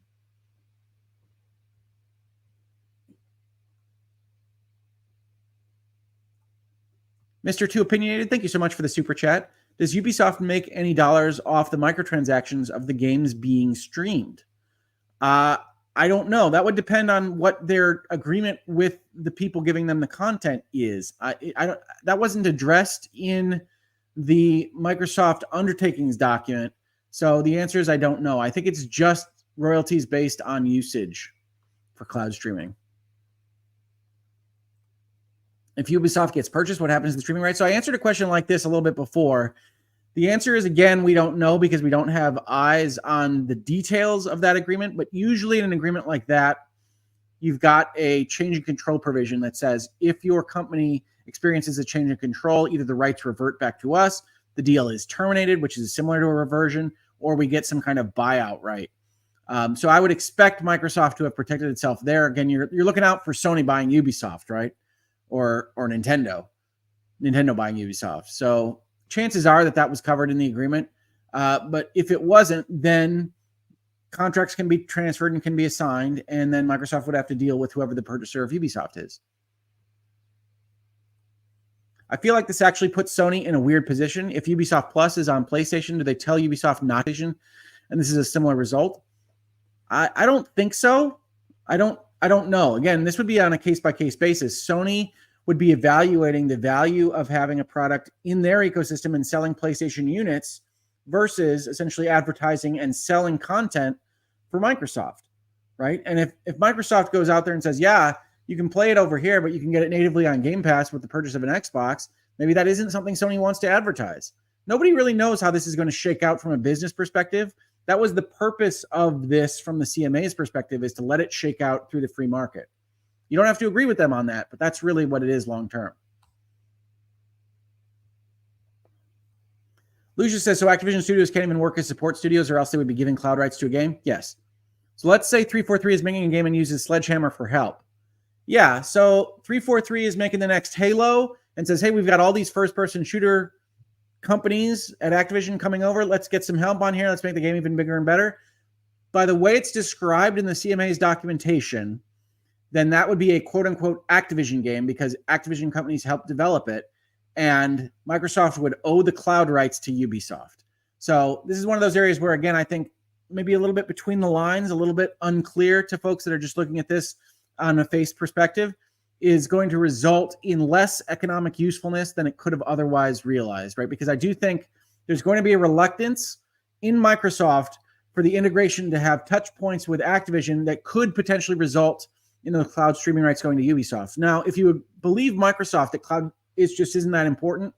Mr. Too Opinionated, thank you so much for the super chat. Does Ubisoft make any dollars off the microtransactions of the games being streamed? I don't know. That would depend on what their agreement with the people giving them the content is. That wasn't addressed in the Microsoft undertakings document. So the answer is I don't know. I think it's just royalties based on usage for cloud streaming. If Ubisoft gets purchased, what happens to the streaming rights? So I answered a question like this a little bit before. The answer is, again, we don't know because we don't have eyes on the details of that agreement. But usually in an agreement like that, you've got a change in control provision that says if your company experiences a change in control, either the rights revert back to us, the deal is terminated, which is similar to a reversion, or we get some kind of buyout right. So I would expect Microsoft to have protected itself there. Again, you're looking out for Sony buying Ubisoft, right? Or Nintendo buying Ubisoft. So chances are that was covered in the agreement. But if it wasn't, then contracts can be transferred and can be assigned, and then Microsoft would have to deal with whoever the purchaser of Ubisoft is. I feel like this actually puts Sony in a weird position. If Ubisoft Plus is on PlayStation, do they tell Ubisoft not to? And this is a similar result. I don't think so. I don't know. Again, this would be on a case-by-case basis. Sony would be evaluating the value of having a product in their ecosystem and selling PlayStation units versus essentially advertising and selling content for Microsoft, right? And if Microsoft goes out there and says, yeah, you can play it over here, but you can get it natively on Game Pass with the purchase of an Xbox, maybe that isn't something Sony wants to advertise. Nobody really knows how this is going to shake out from a business perspective. That was the purpose of this from the CMA's perspective, is to let it shake out through the free market. You don't have to agree with them on that, but that's really what it is long term. Lucia says, so Activision Studios can't even work as support studios or else they would be giving cloud rights to a game? Yes. So let's say 343 is making a game and uses Sledgehammer for help. Yeah, so 343 is making the next Halo and says, hey, we've got all these first-person shooter companies at Activision coming over. Let's get some help on here. Let's make the game even bigger and better. By the way it's described in the CMA's documentation, then that would be a quote unquote Activision game because Activision companies helped develop it. And Microsoft would owe the cloud rights to Ubisoft. So this is one of those areas where, again, I think maybe a little bit between the lines, a little bit unclear to folks that are just looking at this on a face perspective, is going to result in less economic usefulness than it could have otherwise realized, right? Because I do think there's going to be a reluctance in Microsoft for the integration to have touch points with Activision that could potentially result in the cloud streaming rights going to Ubisoft. Now, if you believe Microsoft that cloud isn't that important,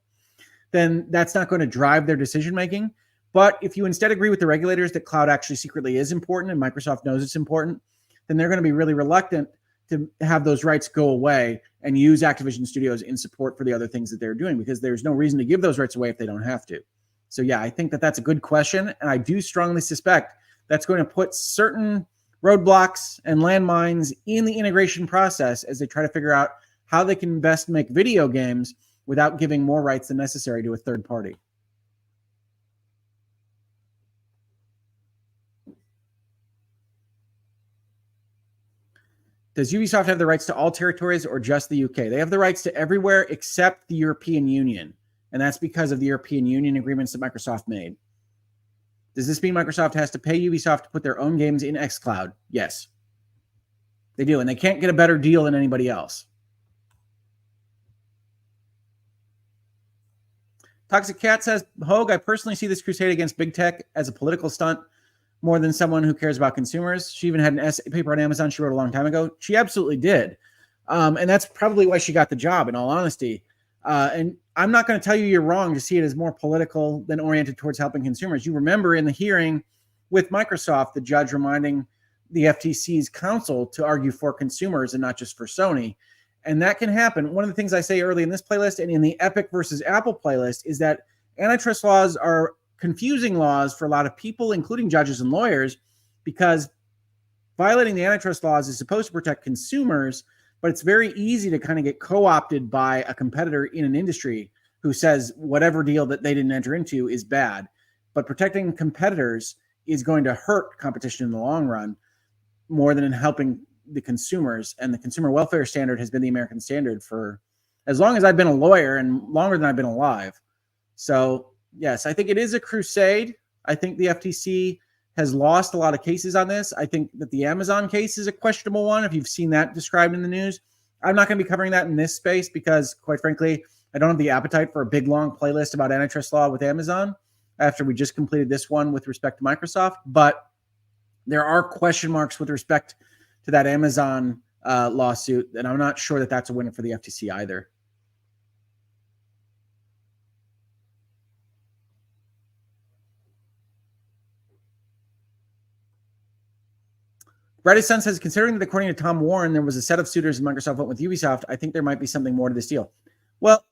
then that's not going to drive their decision making. But if you instead agree with the regulators that cloud actually secretly is important and Microsoft knows it's important, then they're going to be really reluctant to have those rights go away and use Activision Studios in support for the other things that they're doing, because there's no reason to give those rights away if they don't have to. So yeah, I think that that's a good question. And I do strongly suspect that's going to put certain roadblocks and landmines in the integration process as they try to figure out how they can best make video games without giving more rights than necessary to a third party. Does Ubisoft have the rights to all territories or just the UK? They have the rights to everywhere except the European Union. And that's because of the European Union agreements that Microsoft made. Does this mean Microsoft has to pay Ubisoft to put their own games in xCloud? Yes. They do, and they can't get a better deal than anybody else. Toxic Cat says, Hoeg, I personally see this crusade against big tech as a political stunt more than someone who cares about consumers. She even had an essay paper on Amazon she wrote a long time ago. She absolutely did. And that's probably why she got the job, in all honesty. And I'm not going to tell you you're wrong to see it as more political than oriented towards helping consumers. You remember in the hearing with Microsoft, the judge reminding the FTC's counsel to argue for consumers and not just for Sony. And that can happen. One of the things I say early in this playlist and in the Epic versus Apple playlist is that antitrust laws are confusing laws for a lot of people, including judges and lawyers, because violating the antitrust laws is supposed to protect consumers, but it's very easy to kind of get co-opted by a competitor in an industry who says whatever deal that they didn't enter into is bad. But protecting competitors is going to hurt competition in the long run more than in helping the consumers. And the consumer welfare standard has been the American standard for as long as I've been a lawyer and longer than I've been alive. So yes, I think it is a crusade. I think the FTC has lost a lot of cases on this. I think that the Amazon case is a questionable one, if you've seen that described in the news. I'm not going to be covering that in this space because, quite frankly, I don't have the appetite for a big, long playlist about antitrust law with Amazon after we just completed this one with respect to Microsoft. But there are question marks with respect to that Amazon lawsuit, and I'm not sure that that's a winner for the FTC either. Brightest Sun says, considering that according to Tom Warren, there was a set of suitors and Microsoft went with Ubisoft, I think there might be something more to this deal. Well,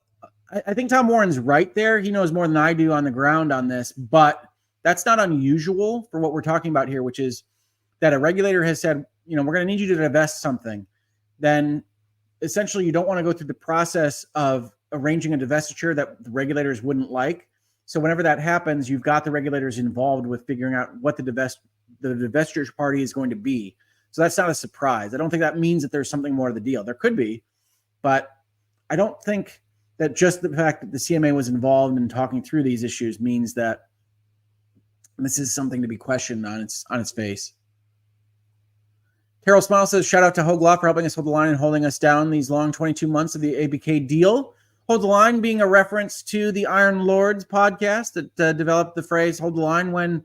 I think Tom Warren's right there. He knows more than I do on the ground on this, but that's not unusual for what we're talking about here, which is that a regulator has said, we're going to need you to divest something. Then essentially you don't want to go through the process of arranging a divestiture that the regulators wouldn't like. So whenever that happens, you've got the regulators involved with figuring out what the divestiture party is going to be. So that's not a surprise. I don't think that means that there's something more to the deal. There could be, but I don't think that just the fact that the CMA was involved in talking through these issues means that this is something to be questioned on its face. Carol Smile says, shout out to Hoeg Law for helping us hold the line and holding us down these long 22 months of the ABK deal. Hold the line being a reference to the Iron Lords podcast that developed the phrase hold the line when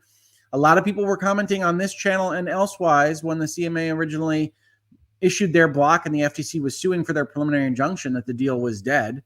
a lot of people were commenting on this channel and elsewise when the CMA originally issued their block and the FTC was suing for their preliminary injunction that the deal was dead, at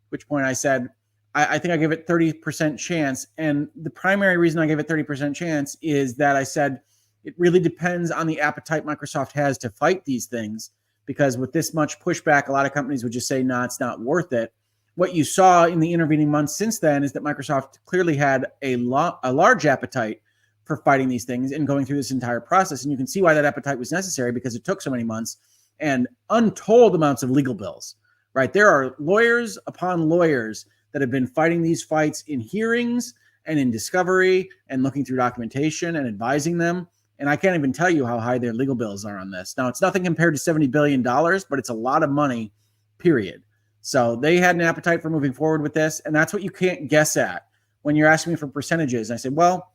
which point I said, I think I gave it 30% chance. And the primary reason I gave it 30% chance is that I said it really depends on the appetite Microsoft has to fight these things, because with this much pushback, a lot of companies would just say, no, it's not worth it. What you saw in the intervening months since then is that Microsoft clearly had a large appetite for fighting these things and going through this entire process. And you can see why that appetite was necessary, because it took so many months and untold amounts of legal bills, right? There are lawyers upon lawyers that have been fighting these fights in hearings and in discovery and looking through documentation and advising them And I can't even tell you how high their legal bills are on this. Now, it's nothing compared to $70 billion, but it's a lot of money, period. So they had an appetite for moving forward with this, and that's what you can't guess at when you're asking me for percentages. I said, well,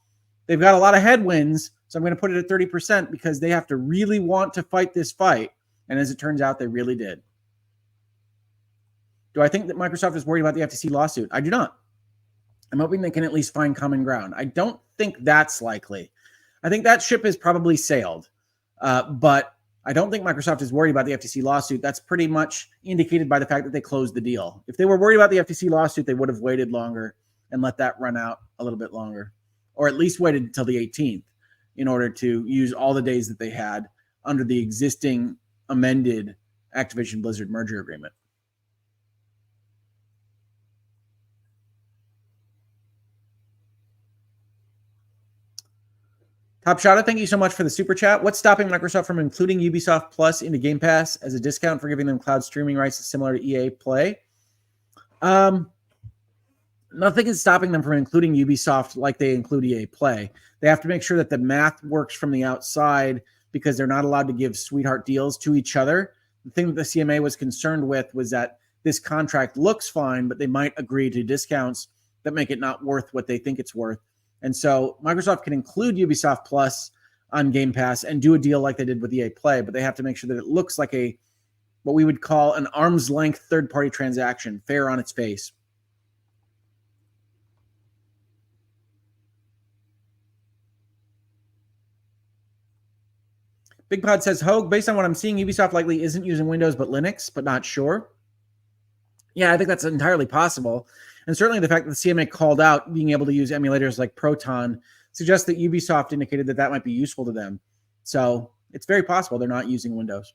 they've got a lot of headwinds, so I'm going to put it at 30% because they have to really want to fight this fight. And as it turns out, they really did. Do I think that Microsoft is worried about the FTC lawsuit? I do not. I'm hoping they can at least find common ground. I don't think that's likely. I think that ship has probably sailed, but I don't think Microsoft is worried about the FTC lawsuit. That's pretty much indicated by the fact that they closed the deal. If they were worried about the FTC lawsuit, they would have waited longer and let that run out a little bit longer, or at least waited until the 18th in order to use all the days that they had under the existing amended Activision Blizzard merger agreement. Top Shot, thank you so much for the super chat. What's stopping Microsoft from including Ubisoft Plus into Game Pass as a discount for giving them cloud streaming rights similar to EA Play? Nothing is stopping them from including Ubisoft like they include EA Play. They have to make sure that the math works from the outside because they're not allowed to give sweetheart deals to each other. The thing that the CMA was concerned with was that this contract looks fine, but they might agree to discounts that make it not worth what they think it's worth. And so Microsoft can include Ubisoft Plus on Game Pass and do a deal like they did with EA Play, but they have to make sure that it looks like what we would call an arm's length third-party transaction, fair on its face. Big Pod says, Hoeg, based on what I'm seeing, Ubisoft likely isn't using Windows but Linux, but not sure. Yeah, I think that's entirely possible. And certainly the fact that the CMA called out being able to use emulators like Proton suggests that Ubisoft indicated that that might be useful to them. So it's very possible they're not using Windows.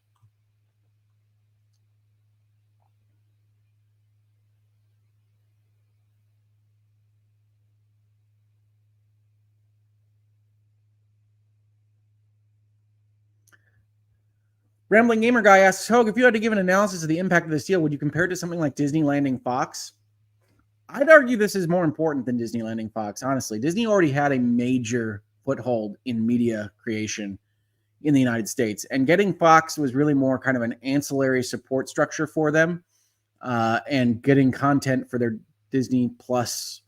Rambling Gamer Guy asks, Hoeg, if you had to give an analysis of the impact of this deal, would you compare it to something like Disney landing Fox? I'd argue this is more important than Disney landing Fox, honestly. Disney already had a major foothold in media creation in the United States, and getting Fox was really more kind of an ancillary support structure for them and getting content for their Disney Plus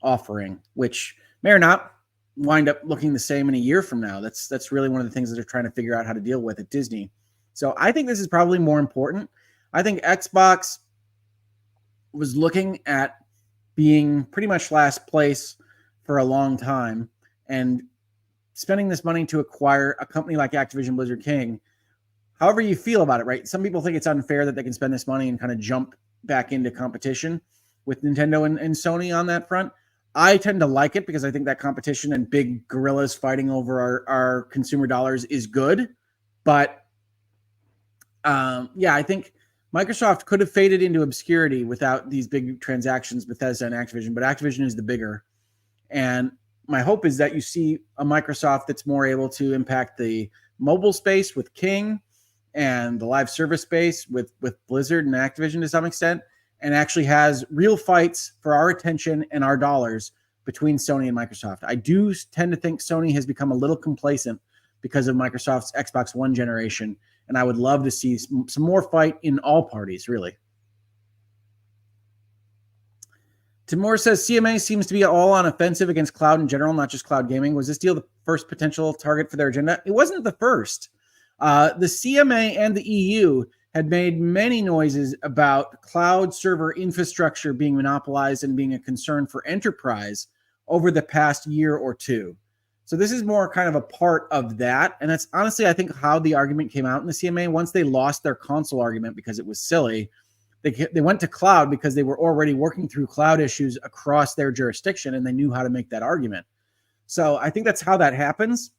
offering, which may or not wind up looking the same in a year from now. That's really one of the things that they're trying to figure out how to deal with at Disney. So I think this is probably more important. I think Xbox was looking at being pretty much last place for a long time and spending this money to acquire a company like Activision Blizzard King. However you feel about it, right? Some people think it's unfair that they can spend this money and kind of jump back into competition with Nintendo and Sony on that front. I tend to like it because I think that competition and big gorillas fighting over our consumer dollars is good. But I think Microsoft could have faded into obscurity without these big transactions, Bethesda and Activision, but Activision is the bigger. And my hope is that you see a Microsoft that's more able to impact the mobile space with King and the live service space with Blizzard and Activision to some extent, and actually has real fights for our attention and our dollars between Sony and Microsoft. I do tend to think Sony has become a little complacent because of Microsoft's Xbox One generation, and I would love to see some more fight in all parties, really. Timur says, CMA seems to be all on offensive against cloud in general, not just cloud gaming. Was this deal the first potential target for their agenda? It wasn't the first. The CMA and the EU had made many noises about cloud server infrastructure being monopolized and being a concern for enterprise over the past year or two. So this is more kind of a part of that. And that's honestly, I think, how the argument came out in the CMA. Once they lost their console argument because it was silly, they went to cloud because they were already working through cloud issues across their jurisdiction, and they knew how to make that argument. So I think that's how that happens.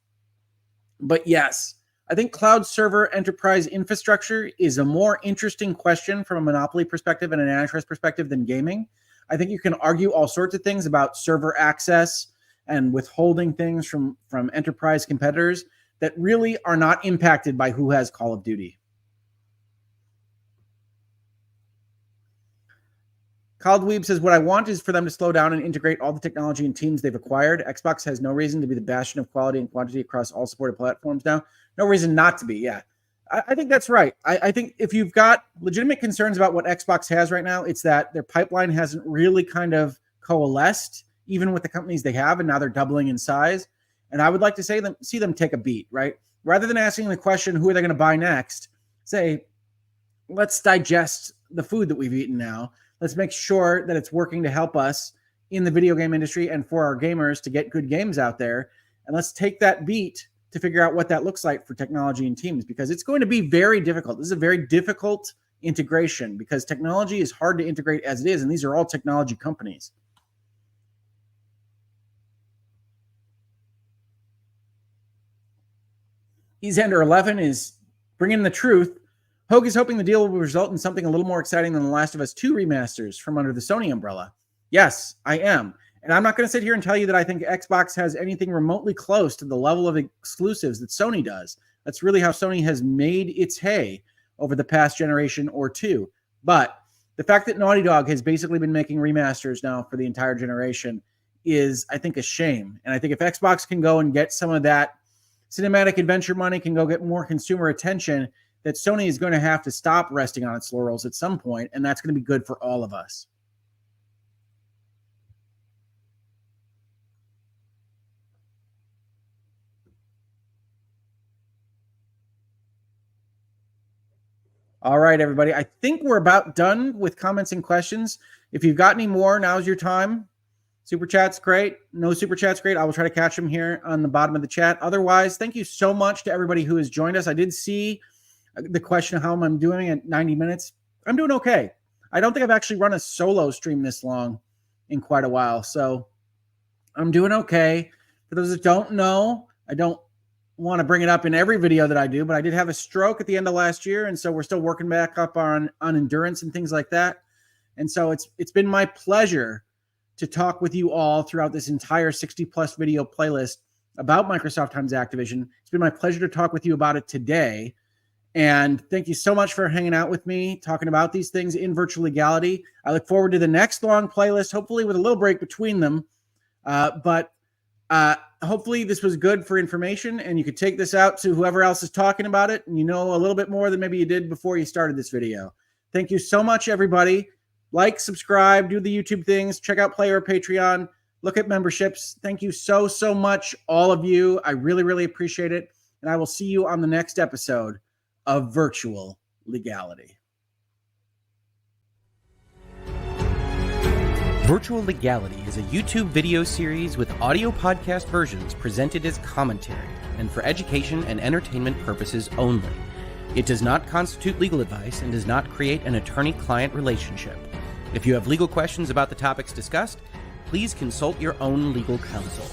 But yes, I think cloud server enterprise infrastructure is a more interesting question from a monopoly perspective and an antitrust perspective than gaming. I think you can argue all sorts of things about server access and withholding things from enterprise competitors that really are not impacted by who has Call of Duty. Cloud Weeb says, what I want is for them to slow down and integrate all the technology and teams they've acquired. Xbox has no reason to be the bastion of quality and quantity across all supported platforms now. No reason not to be, yeah. I think that's right. I think if you've got legitimate concerns about what Xbox has right now, it's that their pipeline hasn't really kind of coalesced, even with the companies they have, and now they're doubling in size. And I would like to see them take a beat, right? Rather than asking the question, who are they going to buy next? Say, let's digest the food that we've eaten now. Let's make sure that it's working to help us in the video game industry and for our gamers to get good games out there. And let's take that beat to figure out what that looks like for technology and teams, because it's going to be very difficult. This is a very difficult integration because technology is hard to integrate as it is, and these are all technology companies. Easander11 is bringing the truth. Hoeg is hoping the deal will result in something a little more exciting than The Last of Us 2 remasters from under the Sony umbrella. Yes, I am. And I'm not going to sit here and tell you that I think Xbox has anything remotely close to the level of exclusives that Sony does. That's really how Sony has made its hay over the past generation or two. But the fact that Naughty Dog has basically been making remasters now for the entire generation is, I think, a shame. And I think if Xbox can go and get some of that cinematic adventure money, can go get more consumer attention, that Sony is going to have to stop resting on its laurels at some point, and that's going to be good for all of us. All right, everybody. I think we're about done with comments and questions. If you've got any more, now's your time. Super chat's great. No super chat's great. I will try to catch them here on the bottom of the chat. Otherwise, thank you so much to everybody who has joined us. I did see the question of how I'm doing at 90 minutes. I'm doing okay. I don't think I've actually run a solo stream this long in quite a while. So I'm doing okay. For those that don't know, I don't want to bring it up in every video that I do, but I did have a stroke at the end of last year. And so we're still working back up on endurance and things like that. And so it's been my pleasure to talk with you all throughout this entire 60+ video playlist about Microsoft times Activision. It's been my pleasure to talk with you about it today. And thank you so much for hanging out with me, talking about these things in virtual legality. I look forward to the next long playlist, hopefully with a little break between them. But hopefully this was good for information, and you could take this out to whoever else is talking about it, and you know a little bit more than maybe you did before you started this video. Thank you so much, everybody. Like, subscribe, do the YouTube things, check out Player or Patreon, look at memberships. Thank you so, so much, all of you. I really, really appreciate it. And I will see you on the next episode of Virtual Legality. Virtual Legality is a YouTube video series with audio podcast versions presented as commentary and for education and entertainment purposes only. It does not constitute legal advice and does not create an attorney-client relationship. If you have legal questions about the topics discussed, please consult your own legal counsel.